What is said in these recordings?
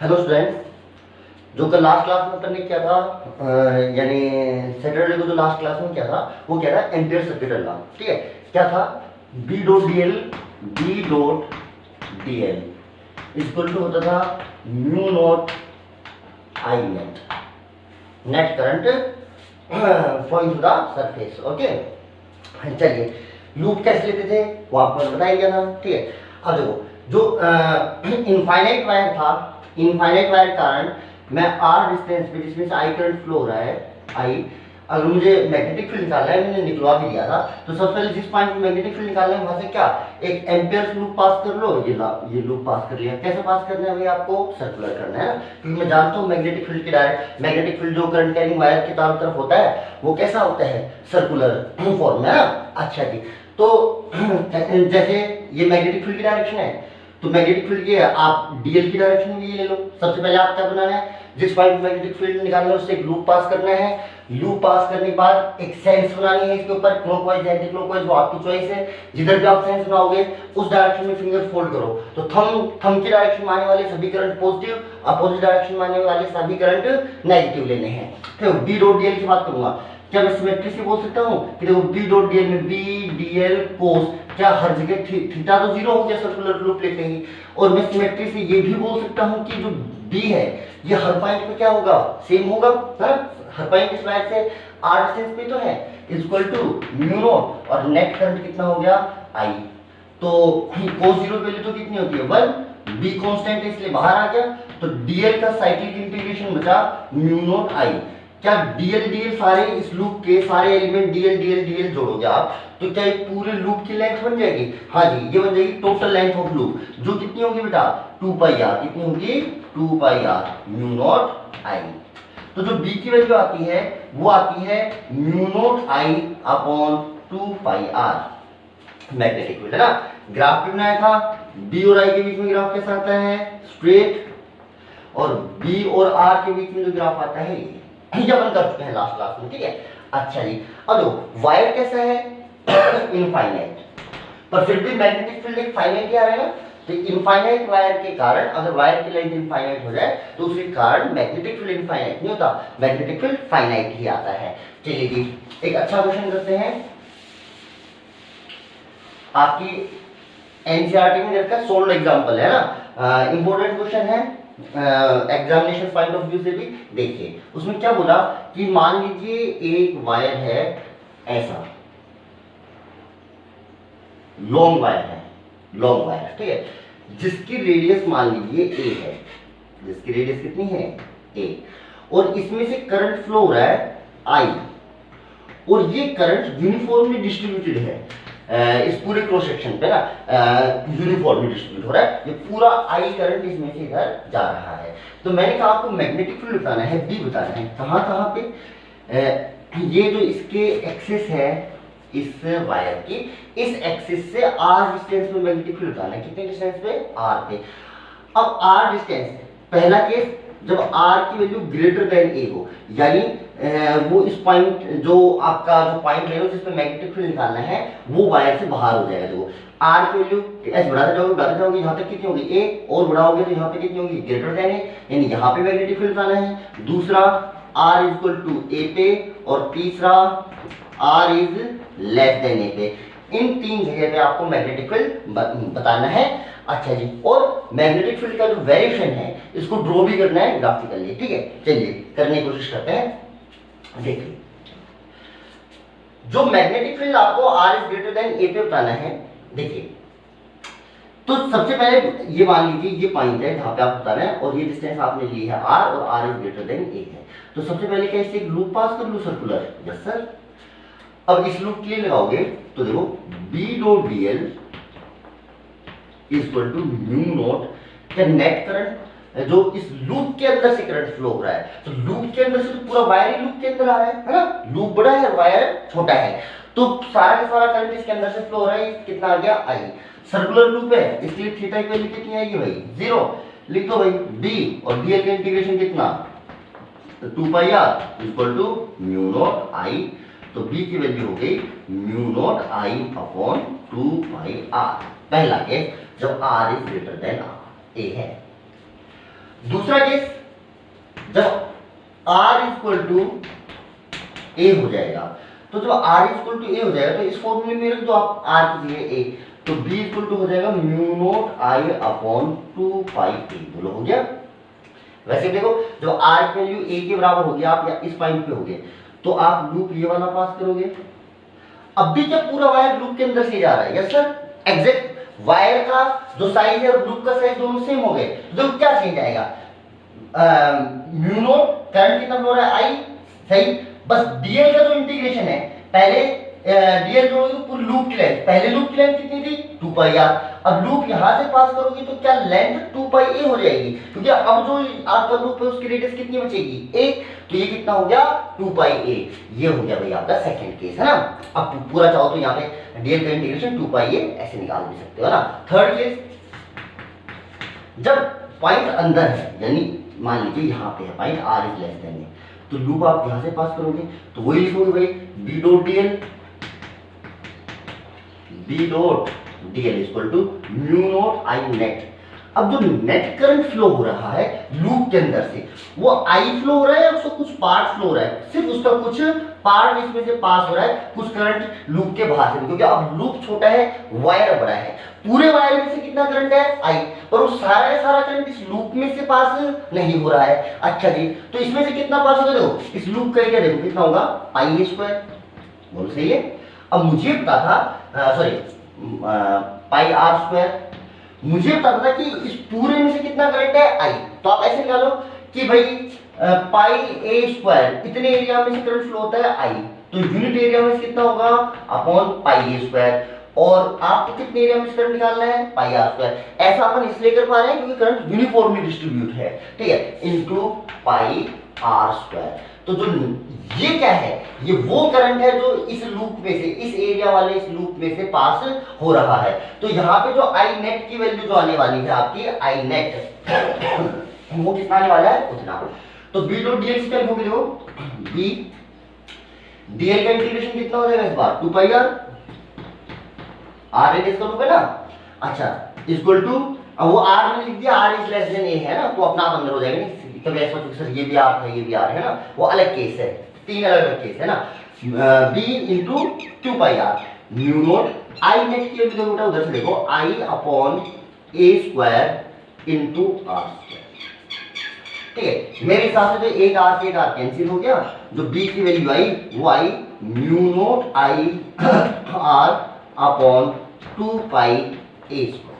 Hello students, जो कल last class में अपन ने क्या था, यानी सैटरडे को जो लास्ट क्लास में क्या था वो क्या था, एम्पियर सर्किट लॉ। ठीक है, क्या था, B dot D L equal to होता था mu naught I net, net current flowing through the surface. Okay, चलिए लूप कैसे लेते थे वो आपको बताया गया था। ठीक है, अब देखो जो इनफाइनाइट वायर था, इनफाइनाइट वायर कारण मैं आर डिस्टेंस पे जिसमें से आई करंट फ्लो हो रहा है, आई, अगर मुझे मैग्नेटिक फील्ड निकालना है, मैंने निकलवा भी दिया था, तो सबसे पहले जिस पॉइंट पे मैग्नेटिक फील्ड निकालना है वहां से क्या एक एम्पियर लूप पास कर लो, ये लूप पास कर लिया। कैसे पास करना है भाई, आपको सर्कुलर करना है ना, क्योंकि मैं जानता हूँ मैग्नेटिक फील्ड की डायरेक्ट, मैग्नेटिक फील्ड जो करंट कैरिंग वायर के चारों तरफ होता है वो कैसा होता है, सर्कुलर फॉर्म में ना। अच्छा जी, तो जैसे ये मैग्नेटिक फील्ड की डायरेक्शन है, तो मैग्नेटिक फील्ड की आप डीएल की डायरेक्शन में ये ले लो। सबसे पहले आप क्या बनाना है, जिस पॉइंट मैग्नेटिक फील्ड निकालना है उससे एक लूप पास करना है। लूप पास करने के बाद एक सेंस बनानी है इसके ऊपर, क्लॉकवाइज एंटी क्लॉकवाइज, वो आपकी चॉइस है। जिधर भी आप सेंस बनाओगे उस डायरेक्शन में फिंगर फोल्ड करो, तो थंब की डायरेक्शन में आने वाले सभी करंट पॉजिटिव, अपोजिट डायरेक्शन में आने वाले सभी करंट नेगेटिव लेने हैं। तो बी डॉट डीएल की बात करूंगा, क्या मैं सिमेट्री से बोल सकता हूँ कि देखो बी डॉट डीएल में बी डीएल कोस, क्या हर जगह थीटा तो जीरो हो गया सर्कुलर लूप लेते ही, और मैं सिमेट्री से ये भी बोल सकता हूँ कि जो बी है ये हर पॉइंट पे क्या होगा, सेम होगा, है ना। हर पॉइंट इस वायर से आर डिस्टेंस पे तो है, इक्वल टू म्यू नॉट, और नेट करंट कितना हो गया आई। तो कोस जीरो वैल्यू तो कितनी होती है 1, बी कांस्टेंट है इसलिए बाहर आ गया, तो डीएल का साइक्लिक इंटीग्रेशन बचा म्यू नॉट आई। क्या डीएल सारे इस लूप के सारे एलिमेंट डीएल जोड़ोगे आप, तो क्या ये पूरे लूप की लेंथ बन जाएगी। हाँ जी, ये बन जाएगी टोटल लेंथ ऑफ लूप, जो कितनी होगी बेटा 2 पाई आर, कितनी होगी 2 pi R mu naught I. तो जो बी की वैल्यू आती है वो आती है mu naught I upon 2 pi R. Magnetic field है ना, ग्राफ भी बनाया था, बी और आई के बीच में ग्राफ कैसा आता है, स्ट्रेट, और बी और आर के बीच में जो ग्राफ आता है ये अपन कर चुके हैं लास्ट क्लास में। ठीक है, अच्छा जी, अब देखो वायर कैसा है इनफाइनाइट, पर फिर भी मैग्नेटिक फील्ड एक फाइनाइट ही आ रहा है ना। तो इनफाइनाइट वायर के कारण, अगर वायर की लेंथ इनफाइनाइट हो जाए तो उसके कारण मैग्नेटिक फील्ड इनफाइनाइट नहीं होता, मैग्नेटिक फील्ड फाइनाइट ही आता है। चलिए जी, एक अच्छा क्वेश्चन करते हैं, आपकी एनसीईआरटी में रखा सोल्ड एग्जांपल है ना, इंपॉर्टेंट क्वेश्चन है, एग्जामिनेशन पॉइंट ऑफ व्यू से भी देखिए। उसमें क्या बोला कि मान लीजिए एक वायर है ऐसा, लॉन्ग वायर है, लॉन्ग वायर, ठीक है, जिसकी रेडियस मान लीजिए ए है, जिसकी रेडियस कितनी है ए, और इसमें से करंट फ्लो हो रहा है आई, और ये करंट यूनिफॉर्मली डिस्ट्रीब्यूटेड है इस पूरे क्रॉस सेक्शन पे ना, यूनिफॉर्मली डिस्ट्रीब्यूट हो रहा है, ये पूरा आई करंट इसमें से इधर जा रहा है। तो मैंने कहा आपको मैग्नेटिक फील्ड बताना है, बी बताना है, कहाँ कहाँ पे, ये जो इसके एक्सिस है इस वायर की, इस एक्सिस से आर डिस्टेंस पे मैग्नेटिक फील्ड बताना है, कितने डिस्टेंस पे, आर पे। अब आर डिस्टेंस, पहला केस जब आर की वैल्यू ग्रेटर देन ए हो, यानी वो इस पॉइंट, जो आपका जो पॉइंट है जिसपे मैग्नेटिक फील्ड निकालना है वो वायर से बाहर हो जाएगा। देखो आर की वैल्यू एच बढ़ाते जाओगे यहाँ तक कितनी होगी ए, और बढ़ाओगे तो यहाँ पे कितनी होगी ग्रेटर देन ए, यानी यहाँ पे मैग्नेटिक फील्ड निकालना है। दूसरा आर इक्वल टू ए पे, और तीसरा आर इज लेस देन ए पे। इन तीन जगह पे आपको मैग्नेटिक फील्ड बताना है। अच्छा जी, और मैग्नेटिक फील्ड का जो वेरिएशन है इसको ड्रॉ भी करना है ग्राफिकली। ठीक है, चलिए करने की कोशिश करते हैं। देखिए, जो मैग्नेटिक फील्ड आपको आर इज ग्रेटर देन ए पे बताना है, देखिए तो सबसे पहले ये मान लीजिए ये पॉइंट है जहां पे आप बताना है, और ये डिस्टेंस आपने ली है आर, और are is greater than A है। तो सबसे पहले क्या इससे एक लूप पास कर लूं सर्कुलर, यस सर। अब इस लूप के लिए लगाओगे तो देखो B dot DL equal to mu naught, क्या नेट करंट जो इस लूप के अंदर से करंट फ्लो हो रहा है, तो लूप के अंदर से तो पूरा वायर ही लूप के अंदर आ रहा है ना, लूप बड़ा है वायर छोटा है, तो सारा का सारा करंट इसके अंदर से फ्लो हो रहा है, कितना आ गया आई। सर्कुलर लूप है इसलिए थीटा की वैल्यू कितनी आएगी भाई 0, लिख दो भाई डी, और डीएल का इंटीग्रेशन कितना 2 pi R equal to mu naught I. तो बी की वैल्यू हो गई mu naught I upon 2 pi R, पहला केस जब R is greater than A है। दूसरा केस, जब r इक्वल टू ए हो जाएगा, तो जब r इक्वल टू ए हो जाएगा तो इस फॉर्मूले में रख दो आप r की जगह a, तो b इक्वल टू हो जाएगा mu naught I upon 2 pi a। बोलो हो गया। वैसे देखो जब r की वैल्यू a के बराबर होगी, आप या इस पॉइंट पे होगे, तो आप लूप ये वाला पास करोगे। अब भी जब पूरा वायर लूप के अंदर से जा रहा है, यस सर, एग्जैक्ट वायर का जो साइज है और लूप का साइज दोनों सेम हो गए, तो क्या चेंज आएगा, म्यू नॉट करंट कितना फ्लो रहा है आई, सही, बस डीएल का जो इंटीग्रेशन है, पहले डीएल जो पूरी लूप की लेंथ, पहले लूप की लेंथ कितनी थी 2 पाई आर, अब लूप यहां से पास करोगे तो क्या लेंथ 2 पाई ए हो जाएगी, क्योंकि अब जो आपका लूप है उसकी रेडियस कितनी बचेगी 1, तो ये कितना हो गया 2 पाई ए। ये हो गया भाई आपका सेकंड केस, है ना। अब पूरा चाहो तो यहाँ पे डीएल का इंटीग्रेशन 2 पाई ए ऐसे निकाल भी सकते हो ना। थर्ड केस, जब पॉइंट अंदर है, यानी मान लीजिए यहाँ पे है point R is less than A, तो लूप आप यहां से पास करोगे तो वही लिखोगे भाई B dot DL, B dot DL equal to mu naught I net. अब जो नेट करंट फ्लो हो रहा है लूप के अंदर से, वो आई फ्लो हो रहा है या उसका कुछ पार्ट फ्लो हो रहा है, सिर्फ उसका कुछ पार्ट इसमें से पास हो रहा है, कुछ करंट लूप के बाहर से, क्योंकि अब लूप छोटा है वायर बड़ा है, पूरे वायर में से कितना करंट है आई, पर वो सारा करंट इस लूप में से पास नहीं हो रहा है। अच्छा जी, तो इसमें से कितना पास होगा, देखो इस लूप का एरिया देखो कितना होगा पाई ए स्क्वायर, बोलो सही है। अब मुझे पता था सॉरी पाई आर स्क्वायर, मुझे पता था कि इस पूरे में से कितना करंट है आई, तो आप ऐसे निकालो कि भाई पाई ए स्क्वायर इतने एरिया में से करंट फ्लो होता है आई, तो यूनिट एरिया में से कितना होगा अपॉन पाई ए स्क्वायर, और आपको कितने एरिया में से करंट निकालना है पाई आर स्क्वायर। ऐसा अपन इसलिए कर पा रहे हैं क्योंकि करंट यूनिफॉर्मली डिस्ट्रीब्यूट है, ठीक है, इनटू पाई आर स्क्वायर। तो जो ये क्या है, ये वो करंट है जो इस लूप में से, इस एरिया वाले इस लूप में से पास हो रहा है। तो यहाँ पे जो आई नेट की वैल्यू जो आने वाली है आपकी आई नेट वो कितना आने वाला है उतना। तो बी डॉट डीएल क्या लिखोगे, देखो बी डीएल का इंटीग्रेशन कितना हो जाएगा इस बार 2 पाई आर रेडियस का लूप है ना। अच्छा इक्वल टू, अब वो आर में लिख दिया are is less than A है ना, तो अपना आप अंदर हो जाएगा। नहीं कभी ऐसा सर ये भी आर था ये भी आर है ना, वो अलग केस है, तीन अलग अलग केस है ना। B into 2 pi R mu naught I net की वैल्यू बेटा उधर से देखो I upon A square into R square, ठीक है। मेरे हिसाब से तो एक आर से एक आर कैंसिल हो गया, जो बी की वैल्यू आई वो आई mu naught I R upon 2 pi A square.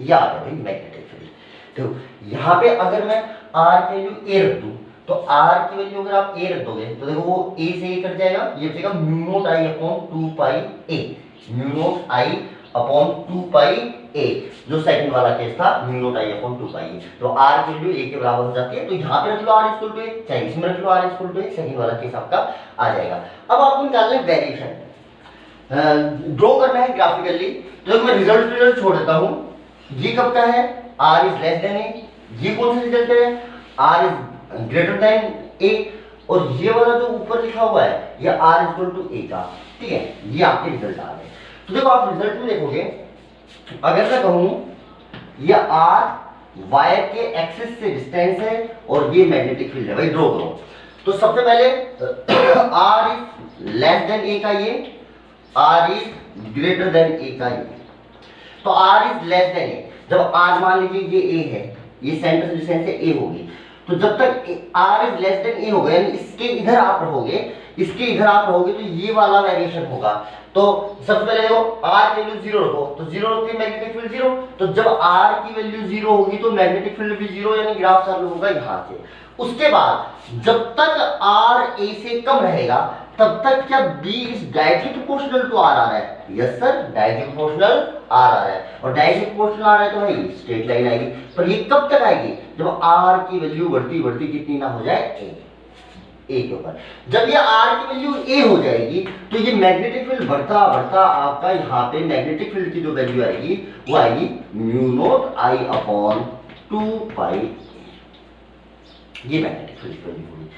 याद है भाई मैग्नेटिक फील्ड। तो यहाँ पे अगर मैं आर की वैल्यू ए रख दूं, तो आर की वैल्यू अगर आप ए रख दोगे तो देखो वो ए से ए कट जाएगा, ये बचेगा mu naught I upon 2 pi A, mu naught I upon 2 pi ए, जो सेकंड वाला केस था mu naught I upon 2 pi ए। तो आर की वैल्यू ए के बराबर हो जाती है, तो यहाँ पे रख लो आर इक्वल टू ए, चाहे इसमें रख लो R equal to A, second वाला केस आपका आ जाएगा। अब आपको निकालना है वेरिएशन, ड्रॉ करना है ग्राफिकली। तो मैं रिजल्ट छोड़ देता हूं, ये कब का है आर इज लेस देन ए, ये कौन सा रिजल्ट है आर इज ग्रेटर देन ए, और ये वाला जो ऊपर लिखा हुआ है ये आर इक्वल टू ए का, ठीक है, ये आपके रिजल्ट आ गए। तो देखो आप रिजल्ट में देखोगे, अगर मैं कहूं ये आर वायर के एक्सिस से डिस्टेंस है और ये मैग्नेटिक फील्ड है, भाई ड्रॉ करो। तो सबसे पहले आर इज लेस देन ए का ये, आर इज ग्रेटर देन ए का ये। तो आर इज लेस देन ए, जब आर मान लीजिए ये ए है, ये सेंटर से डिस्टेंस ए होगी, तो जब तक आर इज लेस देन ए होगा, यानी इसके इधर आप रहोगे, इसके इधर आप रहोगे, तो ये वाला वेरिएशन होगा। तो सबसे पहले देखो आर की वैल्यू 0 रखो, तो 0 रखते हैं मैग्नेटिक फील्ड 0, तो जब आर की वैल्यू 0 होगी तो मैग्नेटिक फील्ड भी 0, यानी ग्राफ चालू होगा यहां से। उसके बाद जब तक आर ए से कम रहेगा तब तक क्या B is directly proportional to R आ रहा है, yes sir directly proportional R आ रहा है, और डायरेक्टली प्रोपोर्शनल आ रहा है तो भाई स्ट्रेट लाइन आएगी। पर ये कब तक आएगी, जब आर की वैल्यू बढ़ती बढ़ती कितनी ना हो जाए ए के ऊपर। जब ये आर की वैल्यू ए हो जाएगी तो ये मैग्नेटिक फील्ड बढ़ता बढ़ता आपका यहाँ पे मैग्नेटिक फील्ड की जो वैल्यू आएगी वो आएगी म्यू नॉट आई अपॉन 2 पाई, ये मैग्नेटिक फील्ड की वैल्यू होगी।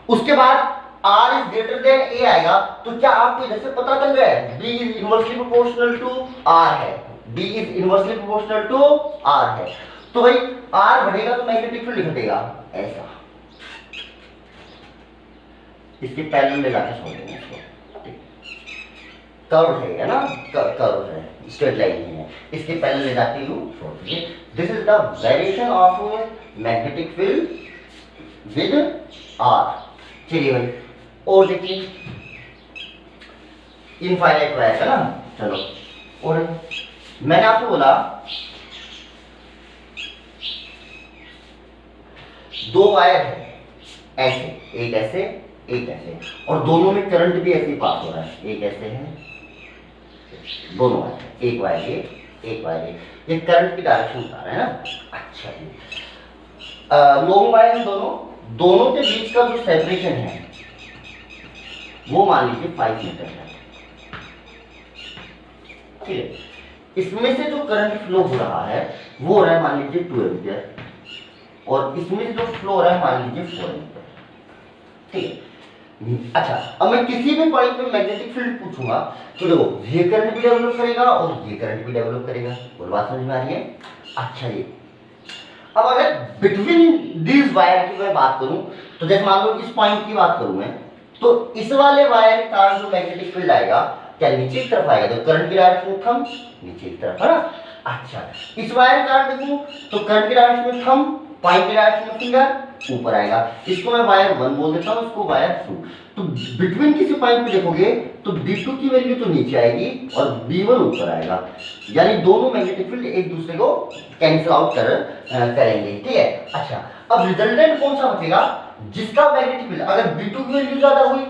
उसके बाद R is greater then A आएगा, तो क्या आपको इधर से पता चल रहा है B is inversely proportional to R है, B is inversely proportional to R है। तो भाई आर बढ़ेगा तो मैग्नेटिक फील्ड घटेगा, ऐसा इसके पैरेलल में जाके छोड़ देंगे इसको, कर्व है ना, कर्व है, स्ट्रेट लाइन नहीं है, इसके पैरेलल ले जाके यू छोड़ दीजिए। This is the variation of magnetic field with R. चलिए भाई और देखिए इनफाइनाइट वायर है ना, चलो और मैंने आपको बोला दो वायर है ऐसे, एक ऐसे एक ऐसे, और दोनों में करंट भी ऐसे ही पास हो रहा है, एक ऐसे है दोनों वायर, एक वायर ये एक वायर ये करंट की डायरेक्शन बता रहा है ना। अच्छा जी लॉन्ग वायर दोनों के बीच का जो सेपरेशन है वो मान लीजिए 5 मीटर है, ठीक है। इसमें से जो करंट फ्लो हो रहा है वो हो रहा है मान लीजिए 2 एम्पियर, और इसमें से जो फ्लो हो रहा है मान लीजिए 4 एम्पियर, ठीक है। अच्छा अब मैं किसी भी पॉइंट पे मैग्नेटिक फील्ड पूछूंगा तो देखो ये करंट भी डेवलप करेगा और ये करंट भी डेवलप करेगा, बोल बात समझ में आ रही है। अच्छा जी अब अगर बिटवीन दीज वायर की मैं बात करूं तो जैसे मान लो इस पॉइंट की बात करूं मैं, तो इस वाले वायर का जो मैग्नेटिक फील्ड आएगा क्या नीचे की तरफ आएगा, तो करंट की डायरेक्शन में थंब नीचे की तरफ है ना। अच्छा इस वायर का देखूं तो करंट की डायरेक्शन में थंब, पॉइंट की डायरेक्शन में फिंगर ऊपर आएगा, इसको मैं वायर 1 बोल देता हूं, इसको वायर 2। तो बिटवीन किसी पॉइंट पे देखोगे तो B2 की वैल्यू तो नीचे आएगी और B1 ऊपर आएगा, यानी दोनों मैग्नेटिक फील्ड एक दूसरे को कैंसिल आउट करेंगे, ठीक है। अच्छा अब रिजल्टेंट कौन सा बचेगा, जिसका मैग्नेटिक फील्ड अगर B2 की वैल्यू ज्यादा हुई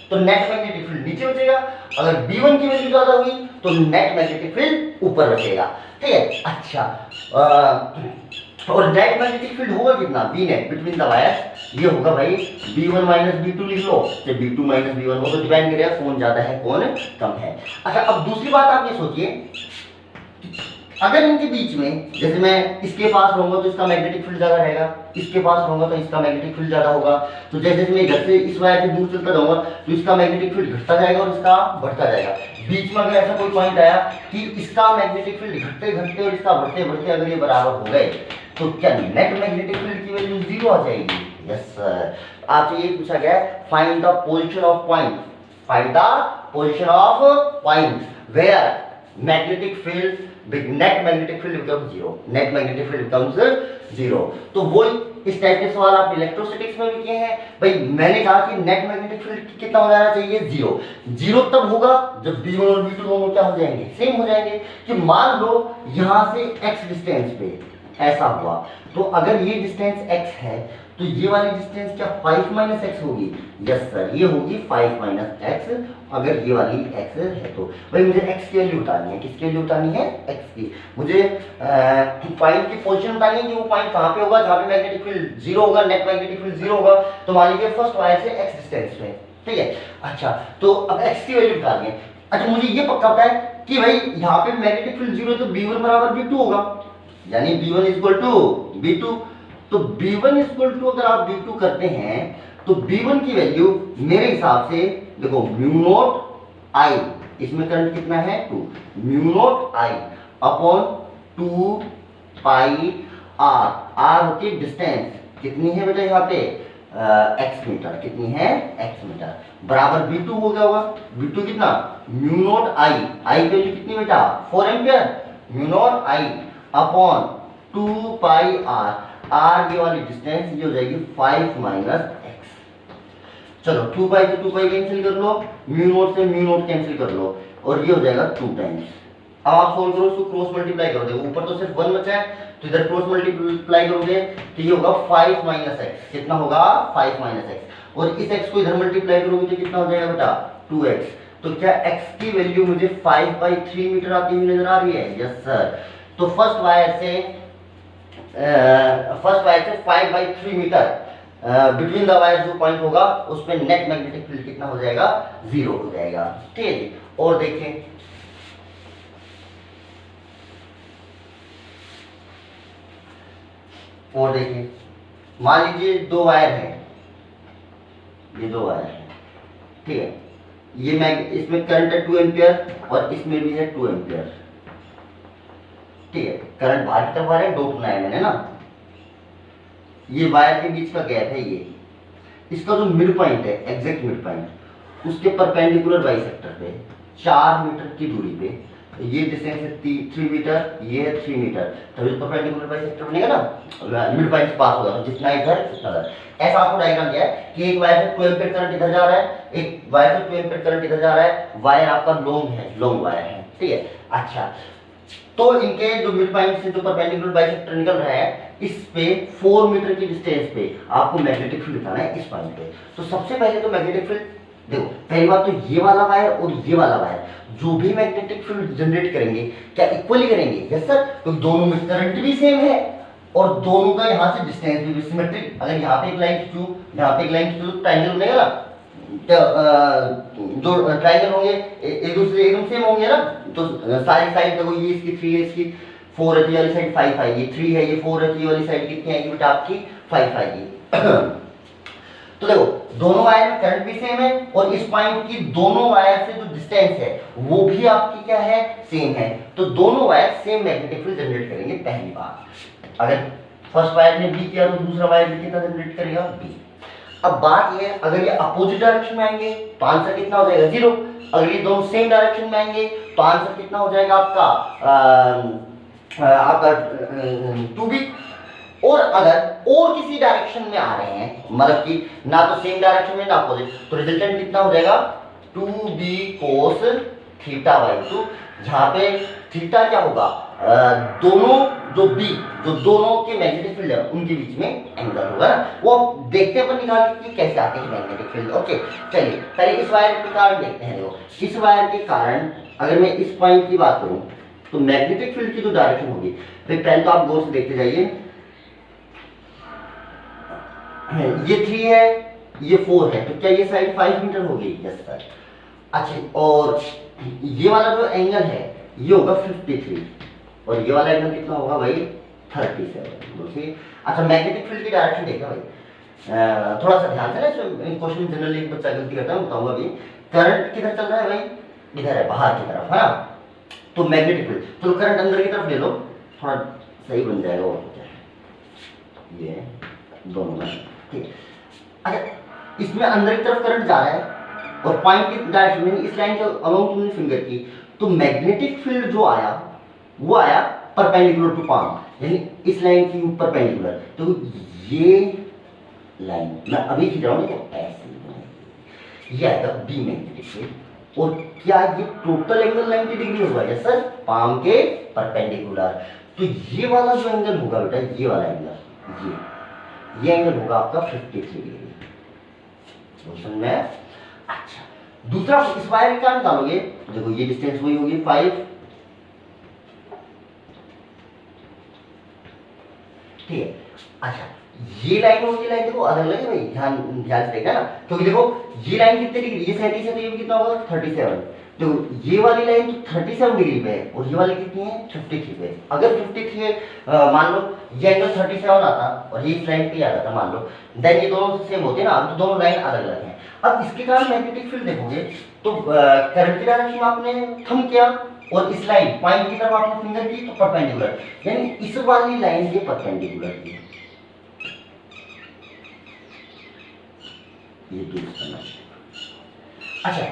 तो नेट मैग्नेटिक फील्ड नीचे बचेगा, अगर B1 की वैल्यू ज्यादा हुई तो नेट मैग्नेटिक फील्ड ऊपर बचेगा, ठीक है। अच्छा और नेट मैग्नेटिक फील्ड होगा कितना, B net between the wires, ये होगा भाई B1 माइनस B2 लिख लो, तो B2 माइनस B1 वो तो डिपेंड करेगा कौन ज्यादा है कौन कम है। अच्छा अब दूसरी बात आप ये सोचिए अगर इनके बीच में जैसे मैं इसके पास रहूंगा तो इसका मैग्नेटिक फील्ड ज्यादा रहेगा, इसके पास रहूंगा तो इसका मैग्नेटिक फील्ड ज्यादा होगा, तो जैसे जैसे मैं इधर से इस वायर से दूर चलता जाऊंगा तो इसका मैग्नेटिक फील्ड घटता जाएगा और इसका बढ़ता जाएगा। बीच में अगर ऐसा कोई पॉइंट आया कि इसका मैग्नेटिक फील्ड घटते घटते और इसका बढ़ते बढ़ते अगर ये बराबर हो गए तो क्या नेट मैग्नेटिक फील्ड की वैल्यू 0 आ जाएगी। यस सर, आपसे ये पूछा गया find the position of point, find the position of point where magnetic field net magnetic field becomes 0, net magnetic field becomes 0। तो वो इस टाइप के सवाल आप इलेक्ट्रोस्टैटिक्स में भी किए हैं भाई। मैंने कहा कि नेट मैग्नेटिक फील्ड कितना हो जाना चाहिए 0 तब होगा जब B1 और B2 दोनों क्या हो जाएंगे सेम हो जाएंगे। कि मान लो यहां से x डिस्टेंस पे ऐसा हुआ तो अगर ये डिस्टेंस x है तो ये वाली डिस्टेंस क्या 5 माइनस एक्स होगी। यस सर ये होगी 5 माइनस एक्स अगर ये वाली x है तो। भाई मुझे x की वैल्यू बतानी है, किसकी वैल्यू बतानी है x की। मुझे पॉइंट की पोजीशन बतानी है कि वो पॉइंट कहाँ पे होगा जहाँ पे मैग्नेटिक फील्ड 0 होगा, नेट मैग्नेटिक फील्ड 0 होगा। तो मान लीजिए फर्स्ट वायर से x डिस्टेंस पे, ठीक है। अच्छा तो अब x की वैल्यू बतानी है। अच्छा मुझे ये पक्का पता है कि भाई यहाँ पे मैग्नेटिक फील्ड 0 है तो B1 बराबर B2 होगा, यानी B1 इक्वल टू B2। तो B1 इक्वल टू अगर आप B2 करते हैं तो B1 की वैल्यू मेरे हिसाब से देखो म्यू नॉट आई, इसमें करंट कितना है 2, mu naught I upon 2 pi R, R होती है डिस्टेंस कितनी है बेटा यहाँ पे x मीटर, कितनी है x मीटर, बराबर B2 हो गया होगा। B2 कितना mu naught I, I value कितनी बेटा 4 ampere, mu naught I upon 2 pi R, R ये वाली डिस्टेंस ये हो जाएगी 5 माइनस एक्स। चलो 2 पाई से 2 पाई कैंसिल कर लो, म्यू नॉट से म्यू नॉट कैंसिल कर लो और ये हो जाएगा 2 टाइम्स। अब आप सोल्व करो उसको क्रॉस मल्टीप्लाई कर दो, ऊपर तो सिर्फ 1 बचा है तो इधर क्रॉस मल्टीप्लाई करोगे तो ये होगा 5 माइनस एक्स, कितना होगा 5 माइनस एक्स, और इस x को इधर मल्टीप्लाई करोगे तो कितना हो जाएगा बेटा 2x। तो क्या x की वैल्यू मुझे 5/3 मीटर आती हुई नजर आ रही है। Yes sir. तो फर्स्ट वायर से 5/3 मीटर बिटवीन द वायर जो पॉइंट होगा उसमें नेट मैग्नेटिक फील्ड कितना हो जाएगा 0 हो जाएगा, ठीक है जी। और देखें मान लीजिए 2 वायर है, ये 2 वायर है, ठीक है। ये इसमें करंट है 2 एम्पियर और इसमें भी है 2 एम्पियर, ठीक है, करंट बाहर की तरफ आ रहा है, डॉट बनाया मैंने ना, ये वायर के बीच का गैप है ये, इसका जो मिड पॉइंट है, एग्जैक्ट मिड पॉइंट, उसके परपेंडिकुलर बाइसेक्टर पे 4 मीटर की दूरी पे, ये डिस्टेंस है 3 मीटर, ये है 3 मीटर, तभी तो परपेंडिकुलर बाइसेक्टर बनेगा ना, मिड पॉइंट से पास होगा, तो जितना इधर उतना इधर। ऐसा आपको डायग्राम दिया है कि एक वायर से 2 एम्पीयर करंट इधर जा रहा है, एक वायर से 2 एम्पीयर करंट इधर जा रहा है, वायर आपका लॉन्ग है, लॉन्ग वायर है, ठीक है। अच्छा, तो इनके जो मिड पॉइंट से जो परपेंडिकुलर बाइसेक्टर निकल रहा है, इस पे 4 मीटर की डिस्टेंस पे आपको मैग्नेटिक फील्ड दिखाना है इस पॉइंट पे। तो सबसे पहले तो मैग्नेटिक फील्ड देखो, पहली बात तो ये वाला वायर और ये वाला वायर जो भी मैग्नेटिक फील्ड जनरेट करेंगे क्या इक्वली करेंगे? यस सर, तो दोनों में करंट भी सेम है और दोनों का यहाँ से डिस्टेंस भी सिमेट्रिक। अगर यहाँ पे एक लाइन खींचूं, यहाँ पे एक लाइन खींचूं, ट्रायंगल बनेगा ना, जो ट्रायंगल होंगे एक दूसरे एकदम सेम होंगे ना, तो सारी साइड देखो, ये इसकी 3 है, इसकी 4 है, ये वाली साइड 5 आएगी, 3 है, ये 4 है, ये वाली साइड कितनी आएगी बेटा आपकी 5 आएगी। तो देखो दोनों वायर में करंट भी सेम है और इस पॉइंट की दोनों वायर से जो डिस्टेंस है वो भी आपकी क्या है, सेम है, तो दोनों wire same magnetic field generate करेंगे। पहली बात, अगर फर्स्ट वायर ने बी किया तो दूसरा वायर भी कितना जनरेट करेगा, बी। अब बात ये है, अगर ये अपोजिट डायरेक्शन में आएंगे तो आंसर कितना हो जाएगा, 0। अगर ये दोनों सेम डायरेक्शन में आएंगे तो आंसर कितना हो जाएगा आपका 2b। और अगर और किसी डायरेक्शन में आ रहे हैं, मतलब कि ना तो सेम डायरेक्शन में ना अपोजिट, तो रिजल्टेंट कितना हो जाएगा 2b cos θ/2। जहां पे थीटा क्या होगा, दोनों जो b, जो दोनों के मैग्नेटिक फील्ड है उनके बीच में एंगल होगा ना, वो देखते हैं अपन निकाल के कैसे आते हैं मैग्नेटिक फील्ड। ओके, चलिए पहले इस वायर के कारण देखते हैं। देखो इस वायर के कारण अगर मैं इस पॉइंट की बात करूं तो मैग्नेटिक फील्ड की जो डायरेक्शन होगी, पहले तो आप गौर से देखते जाइए, ये 3 है, ये 4 है, तो क्या ये साइड 5 मीटर होगी? Yes sir. अच्छा, और ये वाला जो एंगल है ये होगा 53 और ये वाला एंगल कितना होगा भाई 37। अच्छा, मैग्नेटिक फील्ड की डायरेक्शन देखना भाई, थोड़ा सा ध्यान से ना, क्वेश्चन जनरली एक बच्चा गलती करता है, बताऊंगा अभी। करंट किधर चल रहा है भाई, इधर है, बाहर की तरफ है ना, तो मैग्नेटिक फील्ड, तो करंट अंदर की तरफ ले लो, थोड़ा सही बन जाएगा। और क्या है, ये दोनों में, ठीक। अच्छा, इसमें अंदर की तरफ करंट जा रहा है और पॉइंट की डायरेक्शन में इस लाइन के अलोंग तुमने फिंगर की, तो मैग्नेटिक फील्ड जो आया वो आया परपेंडिकुलर टू पाम, यानी इस लाइन के ऊपर परपेंडिकुलर। तो ये लाइन मैं अभी खींच रहा हूं, तो ऐसे ये आएगा बी मैग्नेटिक फील्ड। और क्या ये टोटल एंगल 90 डिग्री होगा? यस सर, पाम के परपेंडिकुलर। तो ये वाला जो एंगल होगा बेटा, ये वाला एंगल, ये एंगल होगा आपका 53 डिग्री। समझ में? अच्छा, दूसरा इस वायर का क्या निकालोगे, देखो ये डिस्टेंस वही होगी 5, ठीक है। अच्छा, ये लाइन और ये लाइन देखो अलग अलग है भाई, ध्यान ध्यान से देखना ना, क्योंकि देखो ये लाइन कितने डिग्री, ये 37 है, तो ये भी कितना होगा 37। तो ये वाली लाइन तो 37 डिग्री पे है और ये वाली कितनी है 53 पे। अगर 53 है, मान लो ये एंगल 37 आता और ये इस लाइन पे आ जाता मान लो, देन ये दोनों सेम होते ना, तो दोनों लाइन अलग अलग हैं। अब इसके कारण मैग्नेटिक फील्ड देखोगे तो करंट की डायरेक्शन आपने थंब किया और इस लाइन पॉइंट की तरफ आपने फिंगर की, तो परपेंडिकुलर, यानी इस वाली लाइन के परपेंडिकुलर की, ये दूसरा। अच्छा,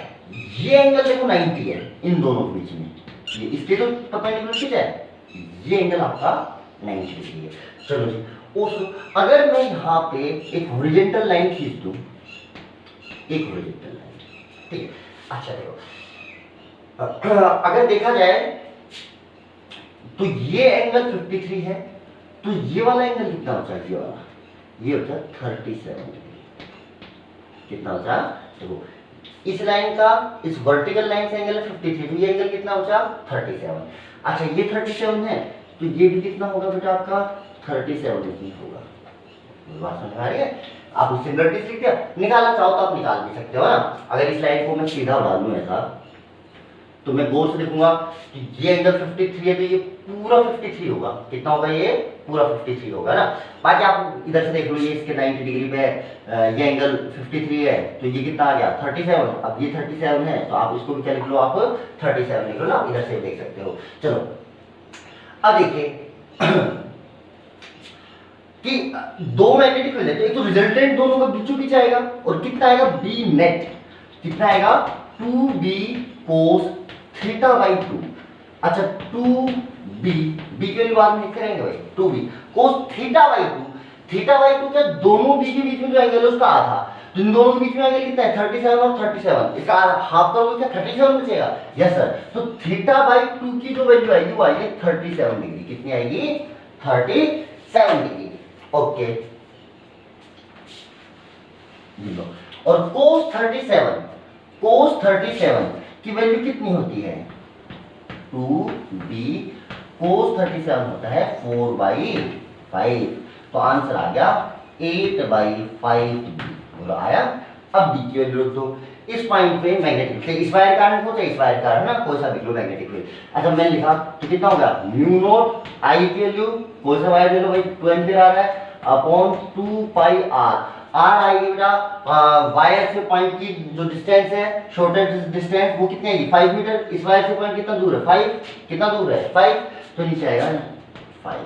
ये एंगल देखो 90 है इन दोनों के बीच में, ये इसके तो परपेंडिकुलर कितना है, ये एंगल आपका 90 डिग्री है। चलो जी, उस अगर मैं यहाँ पे एक हॉरिजॉन्टल लाइन खींच दूं, एक हॉरिजॉन्टल लाइन, ठीक है। अच्छा देखो, अगर देखा जाए तो ये एंगल 53 है, तो ये वाला एंगल कितना होता है, ये वाला, ये होता है 37 डिग्री। कितना होता है, देखो इस लाइन का इस वर्टिकल लाइन से एंगल 53, तो ये एंगल कितना होगा 37। अच्छा, ये 37 है, तो ये भी कितना होगा बेटा आपका 37 डिग्री होगा। बात समझ आ रही है? आप सिमिलरिटीज लिख दिया, निकालना चाहो तो आप निकाल भी सकते हो ना। अगर इस लाइन को मैं सीधा उड़ा लूं ऐसा, तो मैं गौर से देखूंगा कि ये एंगल 53 है, तो ये पूरा 53 होगा। कितना होगा, ये पूरा 53 होगा ना। बाकी आप इधर से देख लो, ये इसके 90 डिग्री पे ये एंगल 53 है, तो ये कितना आ गया 37। अब ये 37 है, तो आप इसको भी क्या लिख लो, आप 37 लिख लो ना, इधर से देख सकते हो। चलो अब देखिए कि दो मैग्नेटिक फील्ड है तो एक तो रिजल्टेंट दोनों का बीचों बीच आएगा और कितना आएगा बी नेट, कितना आएगा 2b cos थीटा बाई 2। अच्छा 2b, b के लिए बाद में लिख करेंगे भाई 2b cos theta by 2, theta by 2 क्या दोनों b के बीच में जो एंगल है उसका आधा, तो इन दोनों के बीच में एंगल कितना है 37 और 37, इसका हाफ करोगे क्या 37 बचेगा, यस सर। तो थीटा बाई 2 की जो वैल्यू आएगी वो आएगी 37 डिग्री, कितनी आएगी 37 डिग्री, ओके। और cos 37 की वैल्यू कितनी होती है 2b cos 37 होता है 4/5, तो आंसर आ गया 8/5 बोलो आया। अब b की वैल्यू रख दो, इस पॉइंट पे मैग्नेटिक फील्ड इस वायर कारण होता है, इस वायर कारण ना कोई सा भी लो मैग्नेटिक फील्ड। अच्छा मैंने लिखा तो कितना होगा म्यू नॉट आई की वैल्यू कोई सा वायर ले लो भाई 2 एम्पीयर आ रहा है अपॉन 2 पाई आर, आर आएगी बेटा वायर से पॉइंट की जो डिस्टेंस है शॉर्टेस्ट डिस्टेंस वो कितनी आएगी 5 मीटर, इस वायर से पॉइंट कितना दूर है 5, कितना दूर है 5, तो नीचे आएगा 5,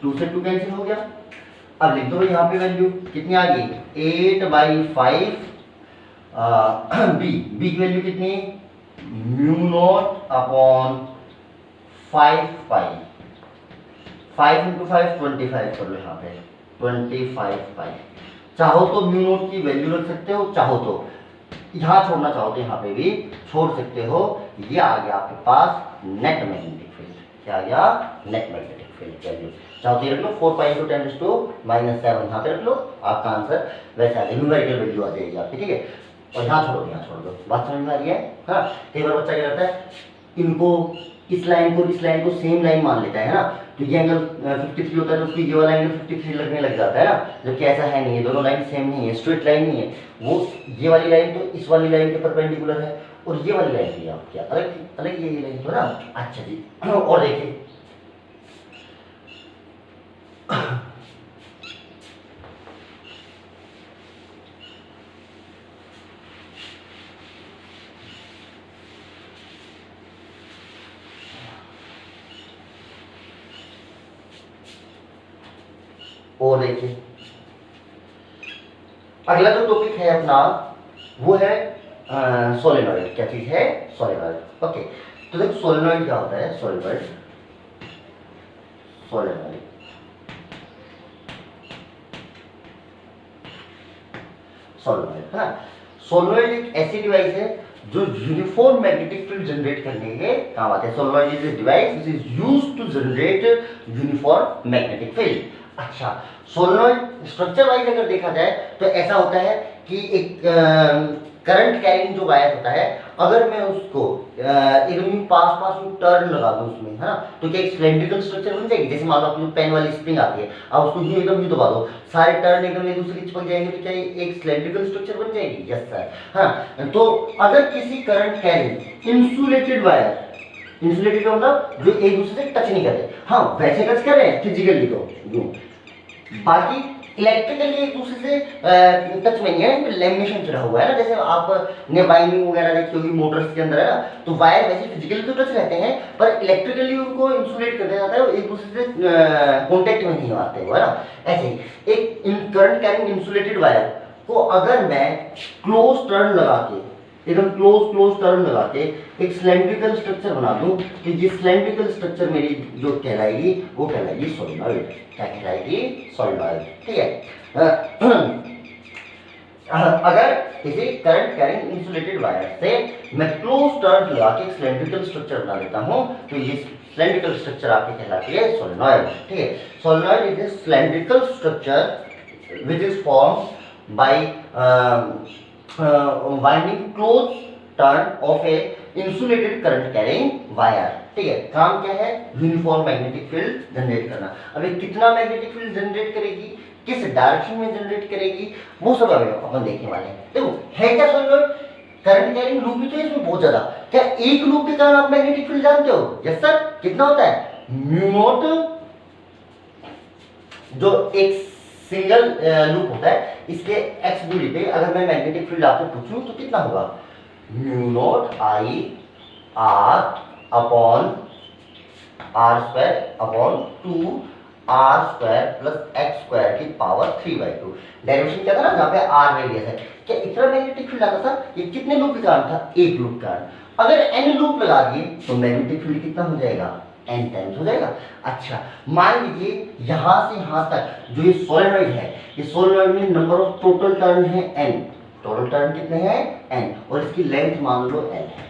2 से 2 कैंसिल हो गया। अब लिख दो यहाँ पे वैल्यू कितनी आ गई 8/5 बी की वैल्यू कितनी म्यू नॉट अपॉन 5 पाई, 5 × 5 25 कर लो यहाँ पे 25 पाई। चाहो तो म्यू नॉट की वैल्यू रख सकते हो, चाहो तो यहाँ छोड़ना चाहो तो यहाँ पे भी छोड़ सकते हो। ये आ गया आपके पास नेट मैग्नेटिक फील्ड, क्या आ गया नेट मैग्नेटिक फील्ड वैल्यू, चाहो तो ये रख लो 4 पाई × 10⁻⁷ यहाँ पे रख लो, आपका आंसर वैसे आ जाएगा न्यूमेरिकल वैल्यू आ जाएगी आपकी, ठीक है। और यहाँ छोड़ दो, बात समझ में आ रही है। हाँ कई बार बच्चा क्या करता है इनको इस लाइन को सेम लाइन मान लेता है ना, तो ये एंगल 53 होता है तो उसकी ये वाला एंगल 53 लगने लग जाता है ना, जबकि ऐसा है नहीं है, दोनों लाइन सेम नहीं है, स्ट्रेट लाइन नहीं है, वो ये वाली लाइन तो इस वाली लाइन के परपेंडिकुलर है और ये वाली लाइन भी आप क्या अलग अलग ये लाइन तो ना। अच्छा जी और देखिए और देखिए अगला जो टॉपिक है अपना वो है सोलेनॉइड। क्या चीज है सोलेनॉइड, ओके। तो देखो सोलेनॉइड क्या होता है, सोलेनॉइड हाँ सोलेनॉइड एक ऐसी डिवाइस है जो यूनिफॉर्म मैग्नेटिक फील्ड जनरेट करने के काम आते हैं। Solenoid is a device which is used to generate uniform magnetic field. अच्छा सोलेनॉइड स्ट्रक्चर वाइज अगर देखा जाए तो ऐसा होता है कि एक करंट कैरिंग जो वायर होता है, अगर मैं उसको एकदम पास में टर्न लगा दूं उसमें है ना, तो क्या एक सिलेंड्रिकल स्ट्रक्चर बन जाएगी। जैसे मान लो आपकी पेन वाली स्प्रिंग आती है, आप उसको यूं एकदम यूं दबा दो, सारे टर्न एकदम एक दूसरे के चिपक जाएंगे, तो क्या एक सिलेंड्रिकल स्ट्रक्चर बन जाएगी, यस सर। हाँ तो अगर किसी current carrying insulated wire, insulated का मतलब जो एक दूसरे से टच नहीं करते, हाँ वैसे टच कर रहे हैं फिजिकली तो यूं, बाकी इलेक्ट्रिकली एक दूसरे से टच में नहीं है, लैमिनेशन चढ़ा हुआ है ना, जैसे आपने वायरिंग वगैरह देखी होगी मोटर्स के अंदर है ना, तो वायर वैसे फिजिकली तो टच रहते हैं पर इलेक्ट्रिकली उनको इंसुलेट कर दिया जाता है, एक दूसरे से कांटेक्ट में नहीं आते वो है ना। ऐसे ही एक करंट कैरिंग इंसुलेटेड वायर को अगर मैं क्लोज टर्न लगा के एकदम क्लोज टर्न लगा के एक सिलेंड्रिकल स्ट्रक्चर बना दूं, कि ये सिलेंड्रिकल स्ट्रक्चर मेरी जो कहलाएगी वो कहलाएगी सोलेनॉइड। क्या कहलाएगी सोलेनॉइड, ठीक है। अगर किसी करंट कैरिंग इंसुलेटेड वायर से मैं क्लोज टर्न लगा के एक सिलेंड्रिकल स्ट्रक्चर बना देता हूं, तो ये सिलेंड्रिकल स्ट्रक्चर आपकी कहलाती है सोलेनॉइड, ठीक है। Solenoid is a cylindrical structure which is formed by winding close turn off A insulated current carrying wire, ठीक है। काम क्या है यूनिफॉर्म मैग्नेटिक फील्ड जनरेट करना। अब ये कितना मैग्नेटिक फील्ड जनरेट करेगी, किस डायरेक्शन में जनरेट करेगी, वो सब अभी अपन देखने वाले हैं। देखो है क्या सोलेनॉइड, करंट कैरिंग लूप भी तो इसमें बहुत ज्यादा। क्या एक लूप के कारण आप मैग्नेटिक फील्ड जानते हो, यस सर। कितना होता है म्यू नॉट, जो एक सिंगल लूप होता है, इसके एक्स दूरी पे अगर मैं मैग्नेटिक फील्ड आपसे पूछूं तो कितना होगा mu naught I R upon R square upon 2 R square plus X square की पावर 3/2। डेरिवेशन क्या था ना, जहाँ पे आर रेडियस है, क्या इतना मैग्नेटिक फील्ड आता था? ये कितने लूप के कारण था? एक लूप के कारण। अगर एन लूप लगा दिए तो मैग्नेटिक फील्ड कितना हो जाएगा? एन टाइम्स हो जाएगा। अच्छा, मान लीजिए यहां से यहां तक जो ये सोलेनॉइड है, ये सोलेनॉइड में नंबर ऑफ टोटल टर्न है एन। टोटल टर्न कितने हैं? एन, और इसकी लेंथ मान लो एल है।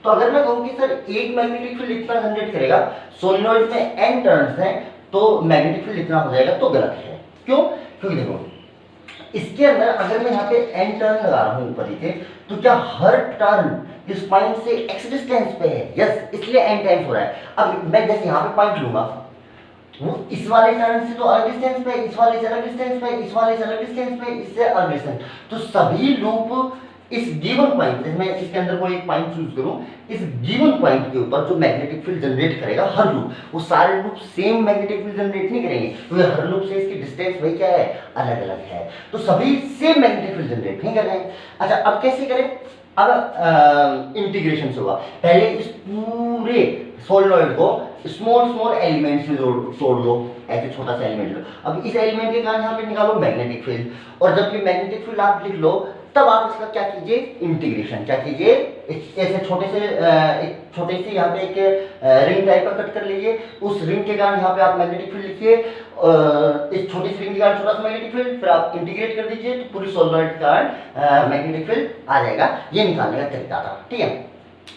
तो अगर मैं कहूं कि सर एक मैग्नेटिक फील्ड इतना जनरेट करेगा, सोलेनॉइड में एन टर्न्स हैं, तो मैग्नेटिक फील्ड इतना हो जाएगा, तो गलत है। क्यों? क्योंकि देखो इसके अंदर अगर मैं यहाँ पे एन टर्न लगा रहा हूँ ऊपर नीचे, तो क्या हर टर्न इस पॉइंट से एक्स डिस्टेंस पे है? यस, इसलिए एन टाइम्स हो रहा है। अब मैं जैसे यहाँ पे पॉइंट लूंगा, वो इस वाले टर्न से तो अलग डिस्टेंस पे, इस वाले से अलग डिस्टेंस पे, इस वाले से अलग डिस्टेंस पे, इससे अलग डिस्टेंस, तो सभी लूप इस गिवन पॉइंट, जैसे मैं इसके अंदर कोई एक पॉइंट चूज करूं, इस गिवन पॉइंट के ऊपर जो मैग्नेटिक फील्ड जनरेट करेगा हर लूप, वो सारे loop same magnetic field generate नहीं करेंगे, क्योंकि हर लूप से इसकी डिस्टेंस वही क्या है? अलग अलग है, तो सभी सेम मैग्नेटिक फील्ड जनरेट नहीं कर रहे हैं। अच्छा, अब कैसे करें? अब इंटीग्रेशन से होगा। पहले इस पूरे सोलेनॉइड को स्मॉल स्मॉल एलिमेंट्स में तोड़ दो, ऐसे छोटा सा एलिमेंट लो। अब इस एलिमेंट के कारण यहाँ पे निकालो मैग्नेटिक फील्ड, और जब ये मैग्नेटिक फील्ड आप लिख लो, तब आप इसका क्या कीजिए? इंटीग्रेशन। क्या कीजिए? ऐसे छोटे से यहाँ पे एक रिंग टाइप का कट कर लीजिए, उस रिंग के कारण यहाँ पे आप मैग्नेटिक फील्ड लिखिए, इस छोटी सी रिंग के कारण छोटा सा मैग्नेटिक फील्ड, फिर आप इंटीग्रेट कर दीजिए, तो पूरी सोलेनॉइड के कारण मैग्नेटिक फील्ड आ जाएगा। ये निकालने का तरीका था, ठीक है।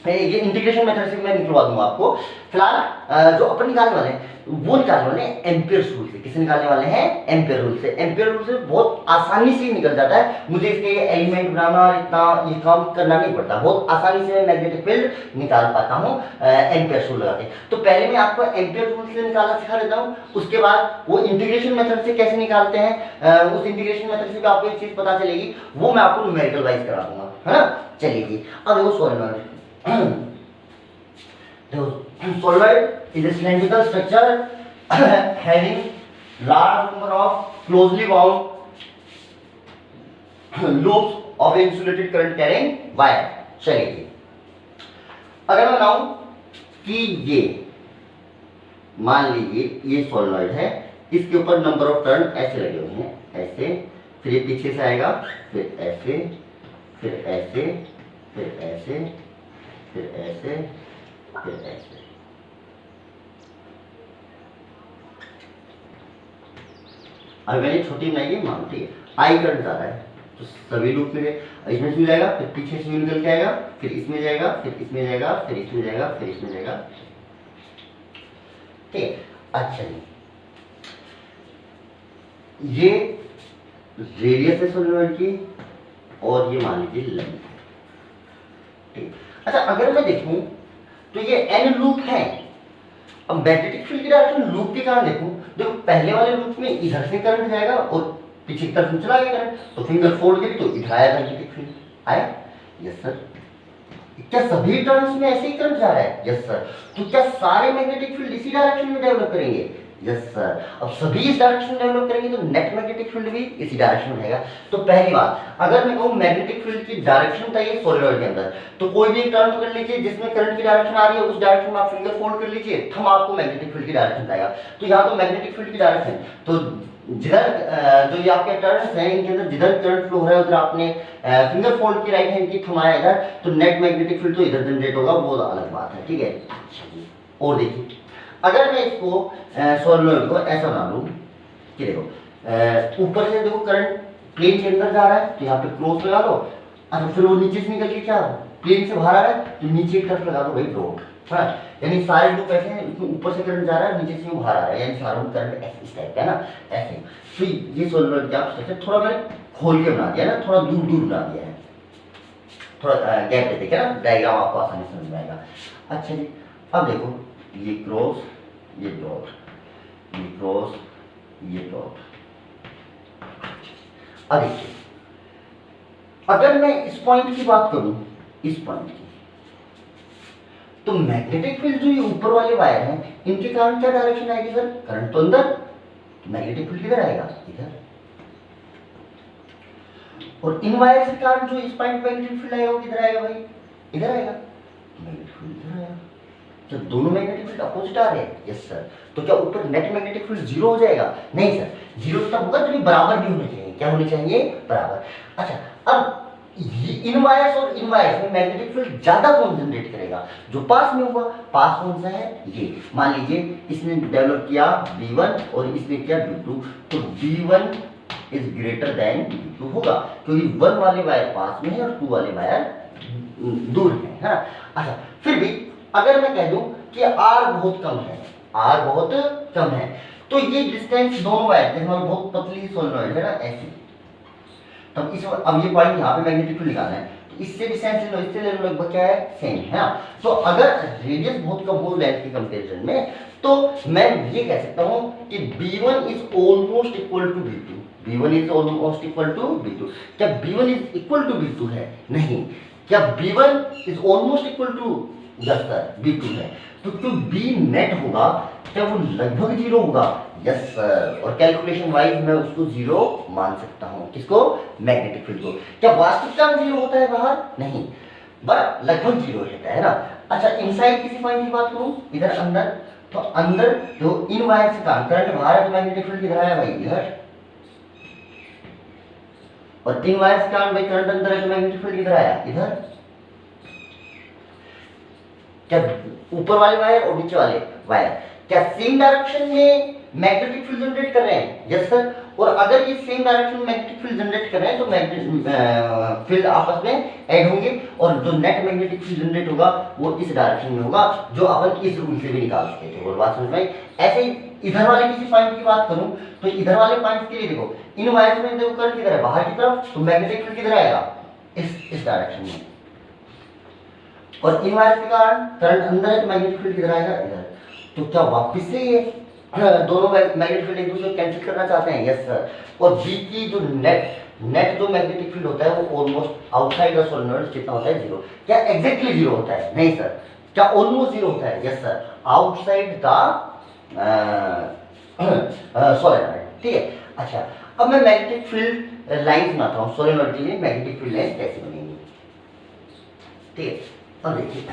ये इंटीग्रेशन मेथड से मैं निकलवा दूंगा आपको। फिलहाल जो अपन निकालने वाले हैं, वो निकालने वाले हैं एम्पियर्स रूल से। किसे निकालने वाले हैं? एम्पियर रूल से। एम्पियर रूल से बहुत आसानी से निकल जाता है, मुझे इसके एलिमेंट बनाना इतना ये काम करना नहीं पड़ता, बहुत आसानी से मैं मैग्नेटिक फील्ड निकाल पाता हूँ एम्पियर रूल लगा के। तो पहले मैं आपको एम्पियर रूल से निकालना सिखा देता हूँ, उसके बाद वो इंटीग्रेशन मेथड से कैसे निकालते हैं, उस इंटीग्रेशन मेथड से भी आपको एक चीज पता चलेगी, वो मैं आपको न्यूमेरिकल वाइज करा दूंगा, है ना। चलिए जी, अब वो solenoid solenoid is a cylindrical structure having large number of closely wound loops of insulated current carrying wire। चलिए, अगर मैं कहूं कि ये मान लीजिए ये सोलेनॉइड है, इसके ऊपर नंबर ऑफ टर्न ऐसे लगे हुए हैं, ऐसे, फिर ये पीछे से आएगा, फिर ऐसे, फिर ऐसे, फिर ऐसे, फिर ऐसे, फिर ऐसे। अब मैंने छोटी बनाई है, मान ठीक है, आई करंट जा रहा है, तो सभी लूप में इसमें से जाएगा, फिर पीछे से निकल के आएगा, फिर इसमें जाएगा, फिर इसमें जाएगा, फिर इसमें जाएगा, फिर इसमें जाएगा, ठीक है। अच्छा जी, ये रेडियस है सोलेनॉइड की, और ये मान लीजिए लेंथ, ठीक। अच्छा, अगर मैं देखूं तो ये एन लूप है। अब मैग्नेटिक फील्ड की डायरेक्शन लूप के कारण देखो पहले वाले लूप में इधर से करंट जाएगा और पीछे की तरफ चला गया करंट, तो फिंगर फोल्ड करी तो इधर आया मैग्नेटिक फील्ड, आया। Yes sir. क्या सभी टर्न्स में ऐसे ही करंट जा रहा है? Yes sir. तो क्या सारे मैग्नेटिक फील्ड इसी डायरेक्शन में डेवलप करेंगे? Yes sir. अब सभी इस डायरेक्शन में डेवलप करेंगे तो नेट मैग्नेटिक फील्ड भी इसी डायरेक्शन में रहेगा। तो पहली बात, अगर मैं कहूं मैग्नेटिक फील्ड की डायरेक्शन चाहिए सोलेनॉइड के अंदर, तो कोई भी एक टर्न पकड़ लीजिए जिसमें करंट की डायरेक्शन आ रही है, उस डायरेक्शन में आप फिंगर फोल्ड कर लीजिए, थंब आपको मैग्नेटिक फील्ड की डायरेक्शन आएगा। तो यहाँ तो मैग्नेटिक फील्ड की डायरेक्शन, तो जिधर जो ये आपके टर्न्स हैं इनके अंदर जिधर करंट फ्लो हो रहा है उधर आपने फिंगर फोल्ड की राइट हैंड की थमाया इधर, तो नेट मैग्नेटिक फील्ड तो इधर जनरेट होगा, वो अलग बात है, ठीक है। अच्छा जी, और देखिए अगर मैं इसको सोलेनॉइड को ऐसा बना लूं कि देखो ऊपर से देखो करंट प्लेन के अंदर जा रहा है, तो यहाँ पे क्रॉस लगा दो। अच्छा, फिर वो नीचे से निकल के क्या प्लेन से बाहर आ रहा है, तो नीचे की तरफ लगा दो भाई डॉट, है। यानी सारे लूप ऐसे हैं, इसमें ऊपर से करंट जा रहा है, नीचे से बाहर आ रहा है, यानी सारा करंट इस टाइप का है ना, ऐसे। तो ये सोलेनॉइड क्या आप थोड़ा मैंने खोल के बना दिया ना, थोड़ा दूर दूर बना दिया है, थोड़ा गैप दे देखे ना, डायग्राम आपको आसानी से समझ में आएगा। अच्छा जी, अब देखो ये क्रॉस, ये डॉट, ये क्रॉस, ये डॉट। अब देखिए अगर मैं इस पॉइंट की बात करूं, इस पॉइंट की, तो मैग्नेटिक फील्ड जो ये ऊपर वाले वायर हैं इनके कारण क्या डायरेक्शन आएगी सर? करंट तो अंदर, तो मैग्नेटिक फील्ड किधर आएगा? इधर। और इन वायर के कारण जो इस पॉइंट मैग्नेटिक फील्ड आएगा वो किधर आएगा भाई? इधर आएगा, मैग्नेटिक फील्ड इधर आएगा। तो दोनों मैग्नेटिक फील्ड अपोजिट आ रहे हैं, यस सर। तो क्या ऊपर नेट मैग्नेटिक फील्ड जीरो हो जाएगा? नहीं सर, जीरो तब होगा जब ये बराबर भी होने चाहिए। क्या होने चाहिए? बराबर। अच्छा, अब इन वायर्स और इन वायर्स में मैग्नेटिक फील्ड ज्यादा कौन जनरेट करेगा? जो पास में होगा। पास कौन सा है? ये मान लीजिए इसने डेवलप किया B1 और इसने किया B2, तो B1 is greater then B2 होगा, क्योंकि 1 वाले वायर पास में है और 2 वाले वायर दूर है ना। अच्छा, फिर भी अगर मैं कह दूं कि R बहुत कम है, R बहुत कम है, तो ये डिस्टेंस दोनों वायर, जैसे हमारी बहुत पतली सोलेनोइड है ना ऐसी, तब इस अब ये पॉइंट यहाँ पे मैग्नेटिक फील्ड निकालना है, तो इससे डिस्टेंस ले लो, इससे ले लो, लगभग क्या है? सेम है ना। तो अगर रेडियस बहुत कम हो लेंथ के कंपैरिजन में, तो मैं ये कह सकता हूँ कि B1 is almost equal to B2। B1 is almost equal to B2। क्या B1 is equal to B2 है? नहीं। क्या B1 is almost equal to B2 है? तो जो B नेट होगा क्या वो लगभग जीरो होगा? Yes sir. और कैलकुलेशन वाइज मैं उसको जीरो मान सकता हूँ। किसको? मैग्नेटिक फील्ड को। क्या वास्तविकता में जीरो होता है बाहर? नहीं, बट लगभग जीरो रहता है ना। अच्छा, इनसाइड किसी पॉइंट की बात करूं, इधर अंदर, तो अंदर जो इन वायर से करंट बाहर है, तो मैग्नेटिक फील्ड किधर आया भाई? इधर। और इन वायर से करंट अंदर है, तो मैग्नेटिक फील्ड किधर आया? इधर। क्या ऊपर वाले वायर और नीचे वाले वायर क्या सेम डायरेक्शन में मैग्नेटिक फील्ड जनरेट कर रहे हैं? Yes sir. और अगर ये सेम डायरेक्शन में मैग्नेटिक फील्ड जनरेट कर रहे हैं, तो मैग्नेटिक फील्ड आपस में ऐड होंगे, और जो नेट मैग्नेटिक फील्ड जनरेट होगा वो इस डायरेक्शन में होगा, जो अपन इस रूल से भी निकाल सकते थे। और बात समझ में आई? ऐसे ही इधर वाले किसी पॉइंट की बात करूं, तो इधर वाले पॉइंट के लिए देखो, इन वायर्स में देखो करंट किधर है? बाहर की तरफ, तो मैग्नेटिक फील्ड किधर आएगा? इस डायरेक्शन में। और इन वायर के कारण करंट अंदर है, तो मैग्नेटिक फील्ड किधर आएगा? इधर। तो क्या वापस से ये दोनों मैग्नेटिक फील्ड एक दूसरे को कैंसिल करना चाहते हैं? Yes sir. और बी की जो नेट जो मैग्नेटिक फील्ड होता है वो ऑलमोस्ट आउटसाइड द सोलेनोइड कितना होता है? जीरो। क्या एग्जैक्टली जीरो होता है? नहीं सर। क्या ऑलमोस्ट जीरो होता है? Yes sir, outside the solenoid. ठीक है। अच्छा, अब मैं मैग्नेटिक फील्ड लाइन बनाता हूँ सोलेनोइड के लिए। मैग्नेटिक फील्ड लाइन कैसे बनेगी? ठीक है, अब देखिए,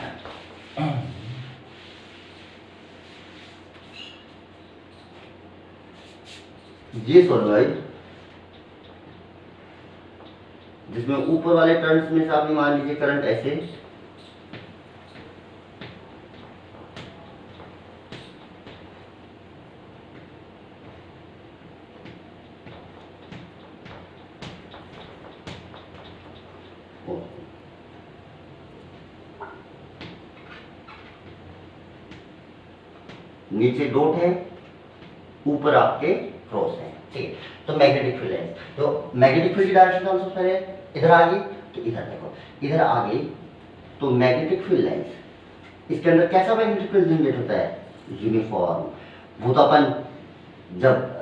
ये सोलेनोइड जिसमें ऊपर वाले टर्न्स में से आपने मान लीजिए करंट ऐसे, नीचे डॉट है, ऊपर आपके क्रॉस है। ठीक है, तो मैग्नेटिक फील्ड है, तो मैग्नेटिक फील्ड की डायरेक्शन कौन सा पहले? इधर आ गई, तो इधर देखो, इधर आ गई, तो मैग्नेटिक फील्ड लाइंस, इसके अंदर कैसा मैग्नेटिक फील्ड जनरेट होता है? यूनिफॉर्म। वो तो अपन जब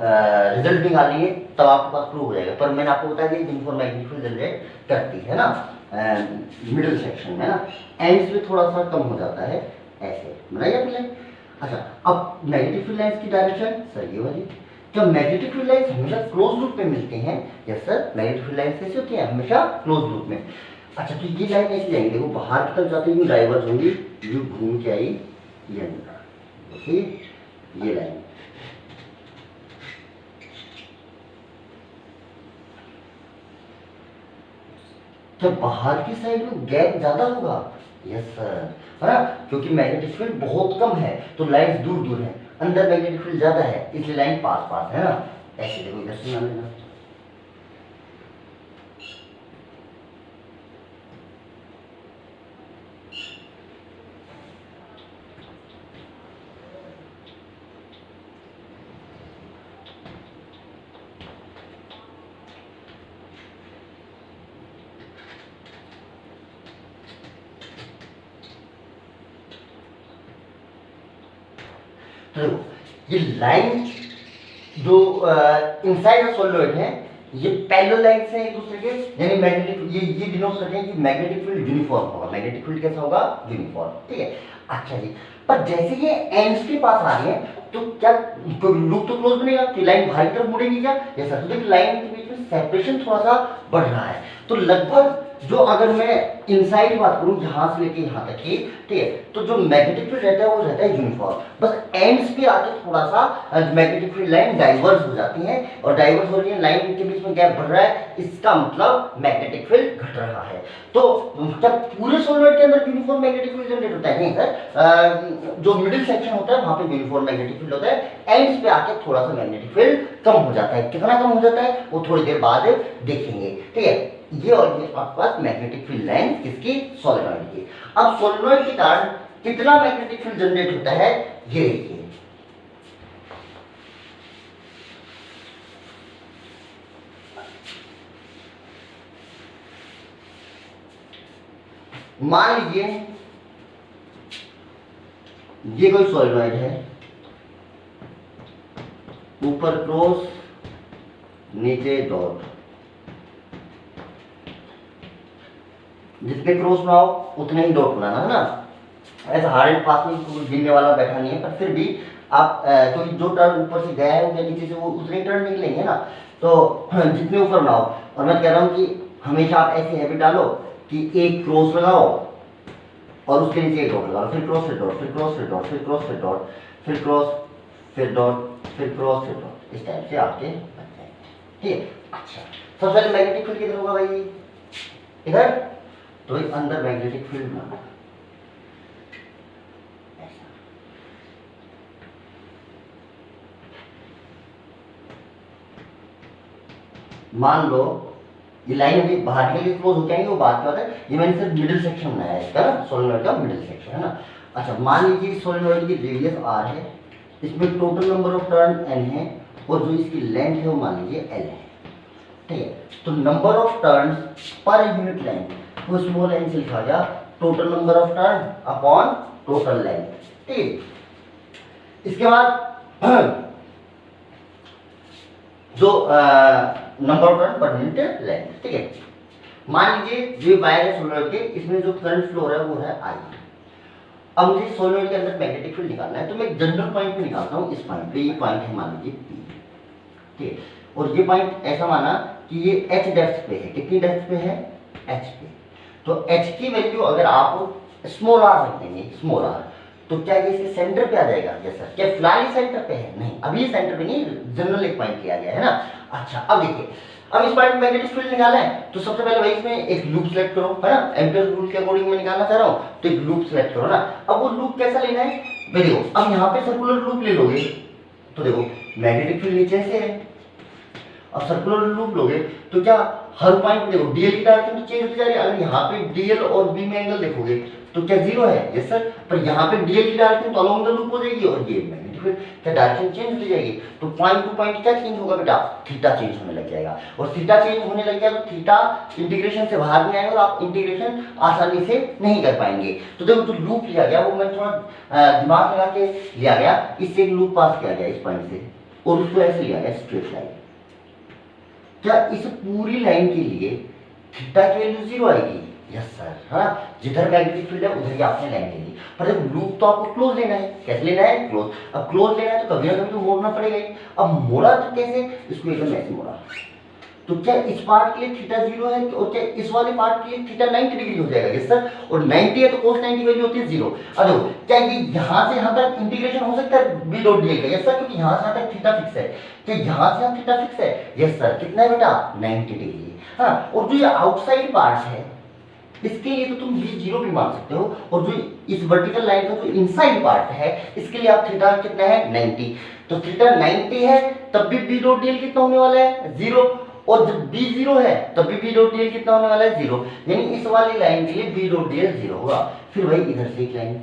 रिजल्ट निकालेंगे तब आपके पास प्रूव हो जाएगा, पर मैंने आपको बताया कि यूनिफॉर्म मैग्नेटिक फील्ड जनरेट करती है ना मिडिल सेक्शन में ना, एंड्स में थोड़ा सा कम हो जाता है, ऐसे बनाइए आपने। अच्छा, अब मैग्नेटिक फील्ड लाइंस की डायरेक्शन सर ये वाली। क्या मैग्नेटिक फील्ड लाइंस हमेशा क्लोज लूप में मिलते हैं? Yes sir, magnetic field lines कैसे होती है? हमेशा क्लोज लूप में। अच्छा, तो ये लाइन ऐसे जाएंगे, देखो बाहर की तरफ जाते हुए डाइवर्ज होंगी, ये घूम के आई ये अंदर, ठीक, ये लाइन। तो बाहर की साइड में गैप ज्यादा होगा? यस सर, है ना, क्योंकि मैग्नेटिक फील्ड बहुत कम है, तो लाइन्स दूर दूर है, अंदर मैग्नेटिक फील्ड ज्यादा है, इसलिए लाइन पास पास है ना। ऐसे देखो, इधर से मान लेना, तो ये लाइन जो इनसाइड द सोलेनोइड है, ये पैरेलल लाइंस हैं एक दूसरे के, यानी मैग्नेटिक ये डिनोट करते हैं कि मैग्नेटिक फील्ड यूनिफॉर्म होगा। मैग्नेटिक फील्ड कैसा होगा? यूनिफॉर्म। ठीक है। अच्छा जी, पर जैसे ये एंड्स के पास आ रही है, तो क्या लूप तो क्लोज बनेगा कि लाइन बाहर की तरफ मुड़ेगी क्या? Yes sir. तो देखिए लाइन के बीच में सेपरेशन थोड़ा सा बढ़ रहा है, तो लगभग जो अगर मैं इनसाइड बात करूं यहाँ से लेके यहाँ तक की, ठीक है, तो जो मैग्नेटिक फील्ड रहता है वो रहता है यूनिफॉर्म, बस एंड्स पे आके थोड़ा सा मैग्नेटिक फील्ड लाइन डाइवर्स हो जाती है, और डाइवर्स हो रही है, लाइन के बीच में गैप बढ़ रहा है, इसका मतलब मैग्नेटिक फील्ड घट रहा है। तो जब पूरे सोलेनोइड के अंदर यूनिफॉर्म मैग्नेटिक फील्ड जनरेट होता है, नहीं सर, जो मिडिल सेक्शन होता है वहां पे यूनिफॉर्म मैग्नेटिक फील्ड होता है, एंड्स पे आके थोड़ा सा मैग्नेटिक फील्ड कम हो जाता है। कितना कम हो जाता है वो थोड़ी देर बाद देखेंगे, ठीक है। ये और ये आपके पास मैग्नेटिक फील्ड लाइन किसकी, सोलेनोइड की। अब सोलेनोइड के कारण कितना मैग्नेटिक फील्ड जनरेट होता है ये देखिए। मान लीजिए ये कोई सोलेनोइड है, ऊपर क्रॉस नीचे डॉट, जितने क्रॉस बनाओ उतने ही डॉट बनाना है ना। ऐसा हार्ड एंड फास्ट में कोई गिनने वाला बैठा नहीं है, पर फिर भी आप क्योंकि जो टर्न ऊपर से गया है वो नीचे से वो उतने टर्न निकलेंगे ना, तो जितने ऊपर बनाओ। और मैं कह रहा हूँ कि हमेशा आप ऐसी हैबिट डालो कि एक क्रॉस लगाओ और उसके नीचे एक डॉट लगाओ, फिर क्रॉस फिर डॉट, फिर क्रॉस फिर डॉट, फिर क्रॉस फिर डॉट, फिर क्रॉस फिर डॉट, फिर क्रॉस फिर डॉट, इस टाइप से आपके बन जाएंगे, ठीक है। अच्छा, सबसे पहले मैग्नेटिक फील्ड किधर होगा भाई, इधर, तो एक अंदर मैग्नेटिक फील्ड बनाना, मान लो ये लाइन अभी बाहर के लिए क्लोज हो जाएंगे, वो बात क्या होता है, ये मैंने सिर्फ मिडिल सेक्शन बनाया है इसका ना, सोलेनोइड का मिडिल सेक्शन है ना। अच्छा, मान लीजिए सोलेनोइड की रेडियस r है, इसमें total number of turn n है, और जो इसकी लेंथ है वो मान लीजिए l है, ठीक है। तो number of turn per unit length को स्मॉल n से लिखा गया total number of turn upon total length, ठीक। इसके बाद जो number of turn per unit length, ठीक है। मान लीजिए जो वायर है सोलेनोइड के, इसमें जो करंट फ्लो है वो है I। अब मुझे सोलेनोइड के अंदर मैग्नेटिक फील्ड निकालना है, तो मैं जनरल पॉइंट पे निकालता हूँ, इस पॉइंट पे, ये पॉइंट है मान लीजिए P, ठीक है। और ये पॉइंट ऐसा माना कि ये h डेप्थ पे है, कितनी डेप्थ पे है, h पे। तो h की वैल्यू अगर आप स्मॉल r रख देंगे, स्मॉल r, तो क्या ये इसके सेंटर पे आ जाएगा, यस सर। क्या फिलहाल ही सेंटर पे है, नहीं, अभी सेंटर पे नहीं, जनरल एक पॉइंट किया गया है ना। अच्छा, अब देखिए, अब इस पॉइंट में मैग्नेटिक फील्ड निकालना है, तो सबसे पहले भाई इसमें एक लूप सेलेक्ट करो, है ना, एम्पियर रूल के अकॉर्डिंग मैं निकालना चाह रहा हूँ, तो एक लूप सेलेक्ट करो ना। अब वो लूप कैसा लेना है, भाई देखो, अब यहाँ पे सर्कुलर लूप ले लोगे, तो देखो मैग्नेटिक फील्ड नीचे से है, अब सर्कुलर लूप लोगे तो क्या हर पॉइंट पे देखो डीएल की डायरेक्शन चेंज होती जा रही है। अगर यहाँ पे डीएल और बी में एंगल देखोगे तो क्या जीरो है, यस सर, पर यहाँ पे डीएल की डायरेक्शन तो अलोंग द लूप हो जाएगी, और ये मैग्नेटिक फील्ड क्या डायरेक्शन चेंज होती जाएगी, तो पॉइंट टू पॉइंट क्या चेंज होगा बेटा, थीटा चेंज होने लग जाएगा। और थीटा चेंज होने लग गया तो थीटा इंटीग्रेशन से बाहर नहीं आएगा, और आप इंटीग्रेशन आसानी से नहीं कर पाएंगे। तो देखो जो लूप लिया गया वो मैं थोड़ा दिमाग लगा के लिया गया, इससे एक लूप पास किया गया इस पॉइंट से, और उसको ऐसे लिया गया स्ट्रेट लाइन। क्या इस पूरी लाइन के लिए थीटा की वैल्यू जीरो आएगी, यस सर, हाँ, जिधर मैग्नेटिक फील्ड है उधर ही आपने लाइन ले ली। पर जब लूप तो आपको क्लोज लेना है, कैसे लेना है, क्लोज। अब क्लोज लेना है तो कभी ना कभी तो मोड़ना पड़ेगा ही। अब मोड़ा तो कैसे, इसको एकदम ऐसे मोड़ा, तो क्या इस पार्ट के लिए थीटा जीरो है, और क्या इस वाले पार्ट के लिए थीटा 90 डिग्री हो जाएगा, यस सर, और 90 है तो cos 90 वैल्यू होती है जीरो। अब देखो क्या ये यहाँ से यहाँ तक इंटीग्रेशन हो सकता है बी डॉट डीएल का, यस सर, क्योंकि यहाँ से यहाँ तक थीटा फिक्स है, तो यहाँ से यहाँ थीटा फिक्स है, यस सर, कितना है बेटा 90 डिग्री, हाँ। और जो ये आउटसाइड पार्ट है इसके लिए तो तुम बी जीरो भी मान सकते हो, और जो इस वर्टिकल लाइन का जो इनसाइड पार्ट है इसके लिए आप थीटा कितना है 90, तो थीटा 90 है तब भी बी डॉट डीएल कितना होने वाला है जीरो, और जब बी जीरो है तब भी बी डॉट डीएल कितना होने वाला है जीरो, यानी इस वाली लाइन के लिए बी डॉट डीएल जीरो होगा। फिर भाई इधर से एक लाइन,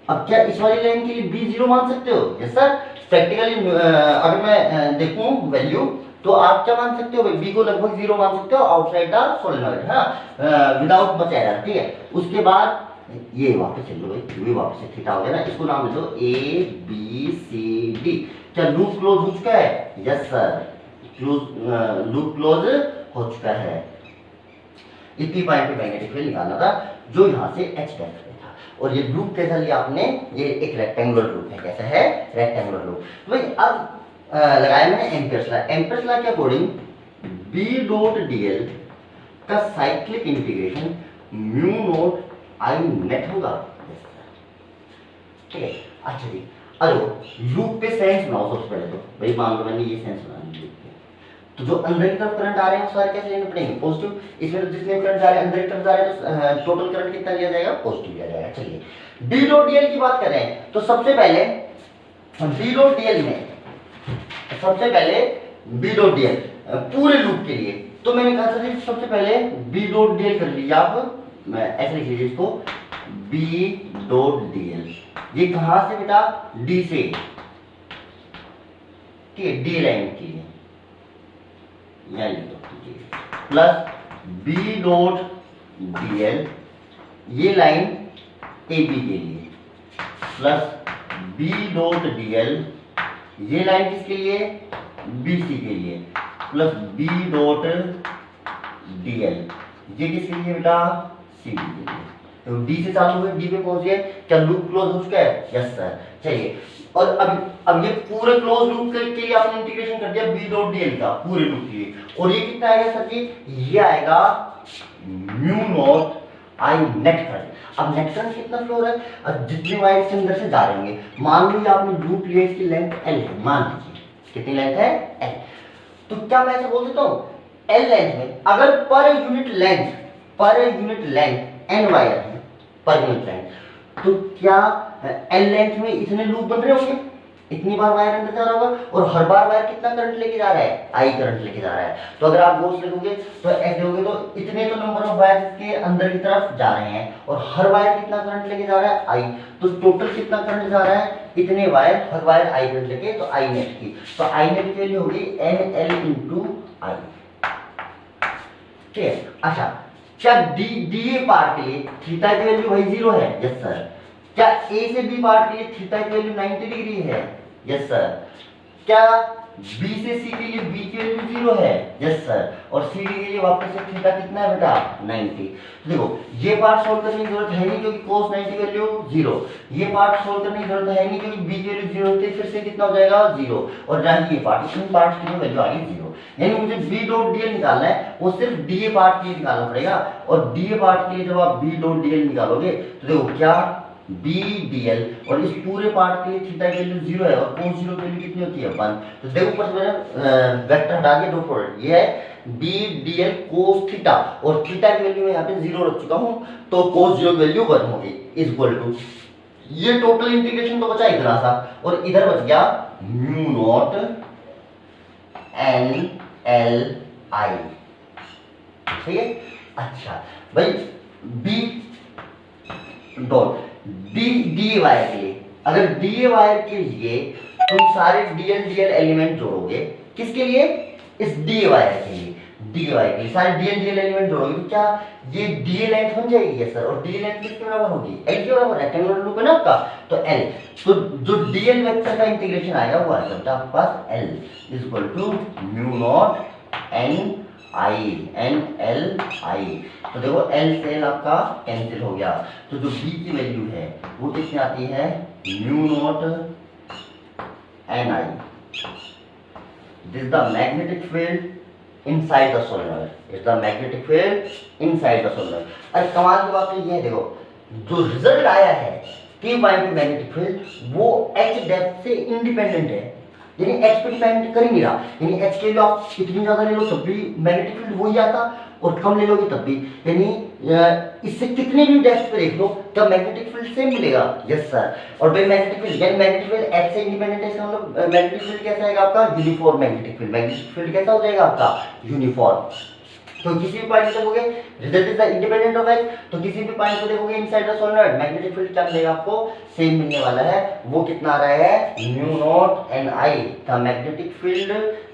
अब क्या इस वाली लाइन के लिए बी जीरो मान सकते हो, यस सर, प्रैक्टिकली अगर मैं देखूं वैल्यू तो आप क्या मान सकते हो भाई, बी को लगभग जीरो मान सकते हो आउटसाइड द सोलेनोइड, हाँ, विदाउट मच एरर, ठीक है। उसके बाद ये वापस चल लो भाई, ये वापस से थीटा हो गया ना, इसको नाम दे दो ए बी सी डी। क्या लूप क्लोज हो चुका है, यस सर, लूप क्लोज हो चुका है। इतनी पॉइंट पे मैग्नेटिक फील्ड निकालना था जो यहाँ से एच डेप्थ पे था, और ये लूप कैसा लिया आपने, ये एक रेक्टेंगुलर लूप है, कैसा है, रेक्टेंगुलर लूप। तो भाई अब लगाया मैंने एम्पियर्स लॉ, एम्पियर्स लॉ के अकॉर्डिंग बी डॉट डीएल का cyclic integration mu naught I net होगा। ठीक है, अच्छा जी। अरे लूप पे सेंस बनाओ सबसे पहले। तो भाई मान लो मैंने ये सेंस बना लिया, तो जो अंदर की तरफ करंट आ रहे हैं वो सारे कैसे लेने पड़ेंगे? पॉजिटिव। इसमें तो जितने करंट जा रहे हैं अंदर की तरफ जा रहे हैं तो टोटल करंट कितना लिया जाएगा? पॉजिटिव लिया जाएगा। चलिए डी डॉट डीएल की बात कर रहे हैं, तो सबसे पहले डी डॉट डीएल में सबसे पहले बी डॉट डीएल पूरे लूप के लिए, तो मैंने कहा सर सबसे पहले बी डॉट डीएल कर लिया। आप मैं ऐसे लिख लीजिए इसको, बी डॉट डीएल। ये कहां से बेटा? डी से, ठीक है, डी लाइन के लिए यहाँ लिख दो, प्लस बी डॉट डीएल ये लाइन ए बी के लिए, प्लस बी डॉट डीएल ये लाइन किसके लिए? बी सी के लिए, प्लस बी डॉट डीएल ये किसके लिए बेटा? सी डी के लिए। तो डी से चालू हुए डी पे पहुंच गए, क्या लूप क्लोज हो चुका है? Yes sir. चलिए, और अब ये पूरे क्लोज लूप के लिए आपने इंटीग्रेशन कर दिया बी डॉट डीएल का पूरे लूप के लिए, और ये कितना आएगा सर जी? ये आएगा mu naught I net current. अब नेट करंट कितना फ्लो हो रहा है? अब जितने वायर के अंदर से जा रहे होंगे, मान लीजिए आपने लूप लिया, इसकी लेंथ एल है, मान लीजिए कितनी लेंथ है? एल। तो क्या मैं ऐसे बोल सकता हूँ एल लेंथ में अगर पर यूनिट लेंथ एन वायर है पर यूनिट लेंथ, तो क्या एल लेंथ में इतने लूप बन रहे होंगे? इतनी बार वायर अंदर जा रहा होगा, और हर बार वायर कितना करंट लेके जा रहा है? आई करंट लेके जा रहा है। तो अगर आप गॉस लिखोगे तो ऐसे होगे, तो इतने तो नंबर ऑफ वायर के अंदर की तरफ जा रहे हैं, और हर वायर कितना करंट लेके जा रहा है? आई। तो टोटल कितना करंट जा रहा है? इतने wire, her wire I current लेके, तो आई नेट की, तो आई नेट की वैल्यू होगी एन एल इंटू आई। ठीक है, अच्छा, क्या डी ए पार्ट के लिए थीटा की वैल्यू वही 0 है? Yes sir. क्या ए से बी पार्ट के लिए थीटा की वैल्यू 90 डिग्री है? Yes sir. क्या बी से सी के लिए बी की वैल्यू 0 है? Yes sir. और सी डी के लिए वापस से थीटा कितना है बेटा? 90। तो देखो ये पार्ट सोल्व करने की जरूरत है नहीं क्योंकि cos 90 वैल्यू 0। ये पार्ट सोल्व करने की जरूरत है नहीं क्योंकि बी की वैल्यू 0 होती है, फिर से कितना हो जाएगा? 0। और ना ही ये पार्ट, इन पार्ट की वैल्यू आ गई 0। यानी मुझे बी डॉट डीएल निकालना है, वो सिर्फ डी ए पार्ट के लिए निकालना पड़ेगा। और डी ए पार्ट के लिए जब आप बी डॉट डीएल निकालोगे तो देखो क्या बी डीएल, और इस पूरे पार्ट के लिए थीटा की वैल्यू 0 है, और cos 0 की वैल्यू कितनी होती है? 1। तो देखो ऊपर से मैंने वेक्टर हटा दिया, डॉट प्रोडक्ट, ये है बी डीएल cos थीटा, और थीटा की वैल्यू मैं यहाँ पे 0 रख चुका हूँ, तो cos 0 की वैल्यू 1 होगी, इज इक्वल टू ये टोटल इंटीग्रेशन तो बचा इतना सा, और इधर बच गया म्यू नॉट एन एल आई। ठीक है, अच्छा भाई बी डॉट डी वायर के लिए, अगर डी वायर के लिए तुम सारे डीएल एलिमेंट जोड़ोगे, किसके लिए? इस डी वायर के लिए, डी वायर के लिए सारे डीएल एलिमेंट जोड़ोगे, तो क्या ये डी लेंथ बन जाएगी? सर। और डी लेंथ किसके बराबर होगी? एल के बराबर, रेक्टेंगुलर लूप है ना आपका, तो एल। तो जो डीएल वेक्टर का इंटीग्रेशन आएगा वो आएगा आपके पास L is equal to mu naught N L I. तो देखो एल से एल आपका कैंसिल हो गया, तो जो बी की वैल्यू है वो कितनी आती है? Mu naught N I. This the magnetic field inside the solenoid, is the magnetic field inside the solenoid. अरे कमाल की बात तो ये है, देखो जो रिजल्ट आया है T पॉइंट पे मैग्नेटिक फील्ड वो H डेप्थ से इंडिपेंडेंट है, यानी H पे डिपेंड कर ही नहीं रहा। यानी H के लिए आप कितनी ज्यादा ले लो तब भी मैग्नेटिक फील्ड वही आता, और कम ले लोगे तब भी, यानी इससे कितने भी डेप्थ पे देख लो तब मैग्नेटिक फील्ड सेम मिलेगा। Yes sir. और भाई मैग्नेटिक फील्ड, यानी मैग्नेटिक फील्ड H से इंडिपेंडेंट है, इसका मतलब मैग्नेटिक फील्ड कैसा आएगा आपका? Uniform magnetic field. Magnetic field कैसा हो जाएगा आपका? यूनिफॉर्म। तो किसी भी पॉइंट पे देखोगे result is the independent of H, तो किसी भी पॉइंट पे देखोगे inside the solenoid magnetic field क्या मिलेगा आपको? सेम मिलने वाला है। वो कितना आ रहा है? Mu naught N I, the magnetic field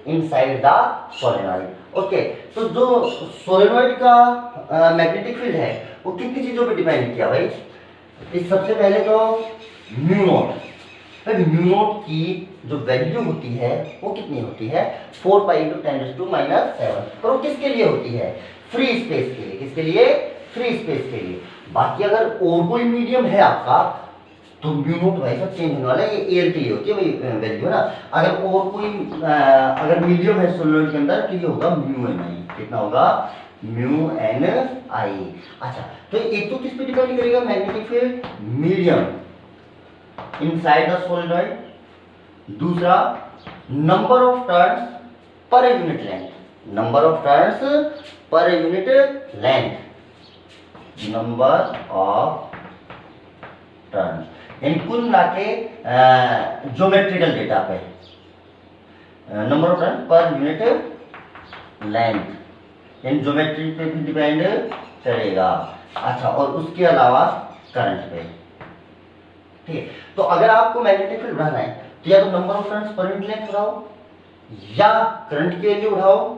inside the solenoid. Okay, तो जो सोलेनॉइड का मैग्नेटिक फील्ड है वो कितनी चीजों पे डिपेंड किया भाई? इस सबसे पहले तो म्यू नॉट, म्यू नॉट की जो वैल्यू होती है वो कितनी होती है? 4 पाई × 10⁻⁷। और वो किसके लिए होती है? फ्री स्पेस के लिए। किसके लिए? फ्री स्पेस के लिए। बाकी अगर और कोई मीडियम है आपका तो म्यू नॉट भाई सब चेंज होने वाला है, ये एयर के लिए होती है भाई वैल्यू, है ना। अगर और कोई अगर मीडियम है सोलेनॉइड के अंदर तो ये होगा म्यू एन आई। कितना होगा? Mu N I. अच्छा, तो एक तो किस पे डिपेंड करेगा, magnetic field medium inside the solenoid, दूसरा number of turns per unit length, number of turns per unit length, number of turns, यानी कुल मिला के ज्योमेट्रिकल डेटा पे number of turn per unit length, यानी ज्योमेट्री पे भी डिपेंड करेगा। अच्छा, और उसके अलावा करंट पे। ठीक है, तो अगर आपको मैग्नेटिक फील्ड बढ़ाना है तो या तो number of turns per unit length बढ़ाओ, या करंट की वैल्यू बढ़ाओ,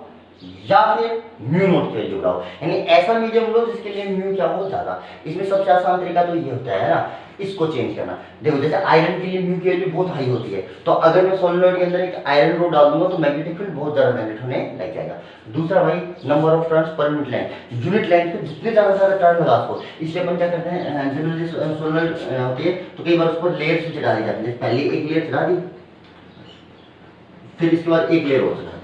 या फिर म्यू नोट की वैल्यू बढ़ाओ, यानी ऐसा मीडियम लो जिसके लिए म्यू क्या हो ज्यादा। इसमें सबसे आसान तरीका तो ये होता है ना, इसको चेंज करना। देखो जैसे आयरन के लिए म्यू की वैल्यू बहुत हाई होती है, तो अगर मैं सोलेनॉइड के अंदर एक आयरन रोड डाल दूंगा तो मैग्नेटिक फील्ड बहुत ज्यादा मैग्नेट होने लग जाएगा। दूसरा भाई number of turns per unit length, unit length पे जितने ज्यादा टर्न लगा सको, इसलिए अपन क्या करते हैं, जनरली सोलेनॉइड होती है तो कई बार उस पर लेयर से चढ़ा दी जाती है। पहले एक लेयर चढ़ा दी, फिर इसके बाद एक लेयर और चढ़ा दी।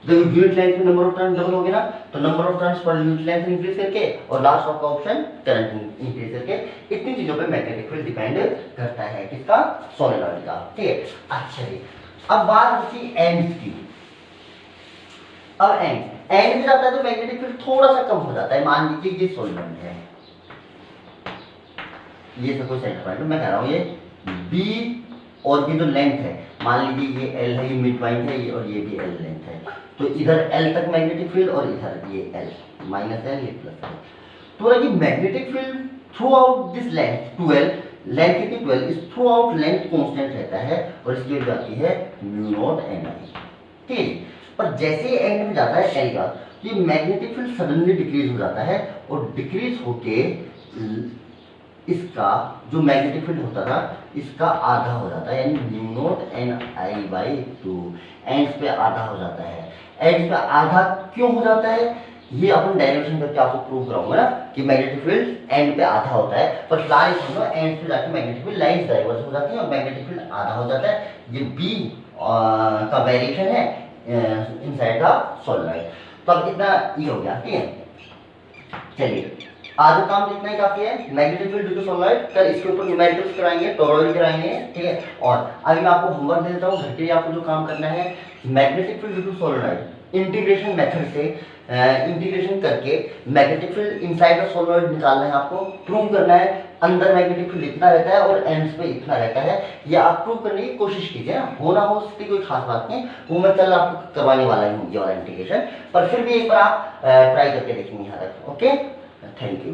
जब यूनिट लेंथ में नंबर ऑफ टर्न डबल हो गया ना, तो number of turns per unit length increase करके और लास्ट आपका ऑप्शन करंट इंक्रीज करके, इतनी चीजों पे मैग्नेटिक फील्ड डिपेंड करता है, किसका, सोलेनॉइड का। ठीक है, अच्छा जी, अब बात होती है एंड्स की। अब एंड में जाता है तो मैग्नेटिक फील्ड थोड़ा सा कम हो जाता है। मान लीजिए ये सोलेनॉइड है, ये सब कोई सेंटर पॉइंट, मैं कह रहा हूँ ये बी, और ये जो लेंथ है मान लीजिए ये एल है, ये मिड पॉइंट है, ये और ये भी एल लेंथ है, तो इधर एल तक मैग्नेटिक फील्ड और इधर ये एल, माइनस एल ये प्लस एल। तो ये magnetic field through out this length 12, length कितनी 12, इस थ्रू आउट लेंथ कांस्टेंट रहता है और इसकी वैल्यू आती है म्यू नॉट एन आई। ठीक है, पर जैसे ही एंड में जाता है एल का, तो ये मैग्नेटिक फील्ड सडनली डिक्रीज हो जाता है और डिक्रीज होके इसका जो मैग्नेटिक फील्ड होता था इसका आधा हो जाता है, यानी mu naught N I by 2, ends पे आधा हो जाता है। एंड्स पे आधा क्यों हो जाता है, ये अपन डेरिवेशन करके आपको प्रूव कराऊंगा ना कि मैग्नेटिक फील्ड एंड पे आधा होता है, पर फिलहाल समझो एंड पे जाके मैग्नेटिक फील्ड लाइंस डाइवर्स हो जाती है और मैग्नेटिक फील्ड आधा हो जाता है। ये बी का वेरिएशन है इनसाइड द सोलेनॉइड। तो अब इतना ये हो गया। ठीक है, चलिए आज का काम इतना ही काफी है। Magnetic field due to solenoid, कल इसके ऊपर न्यूमेरिकल्स कराएंगे, टोरॉइड कराएंगे। ठीक है, और अभी मैं आपको होमवर्क दे देता हूँ, घर के लिए आपको जो काम करना है, magnetic field due to solenoid integration method से इंटीग्रेशन करके magnetic field inside the solenoid निकालना है, आपको प्रूव करना है अंदर मैग्नेटिक फील्ड इतना रहता है और एंड्स पे इतना रहता है। ये आप प्रूव करने की कोशिश कीजिए ना, हो ना हो सकती कोई खास बात नहीं, वो मैं कल आपको करवाने वाला हूँ ये वाला इंटीग्रेशन, पर फिर भी एक बार आप ट्राई करके देखेंगे यहाँ तक। Okay, thank you.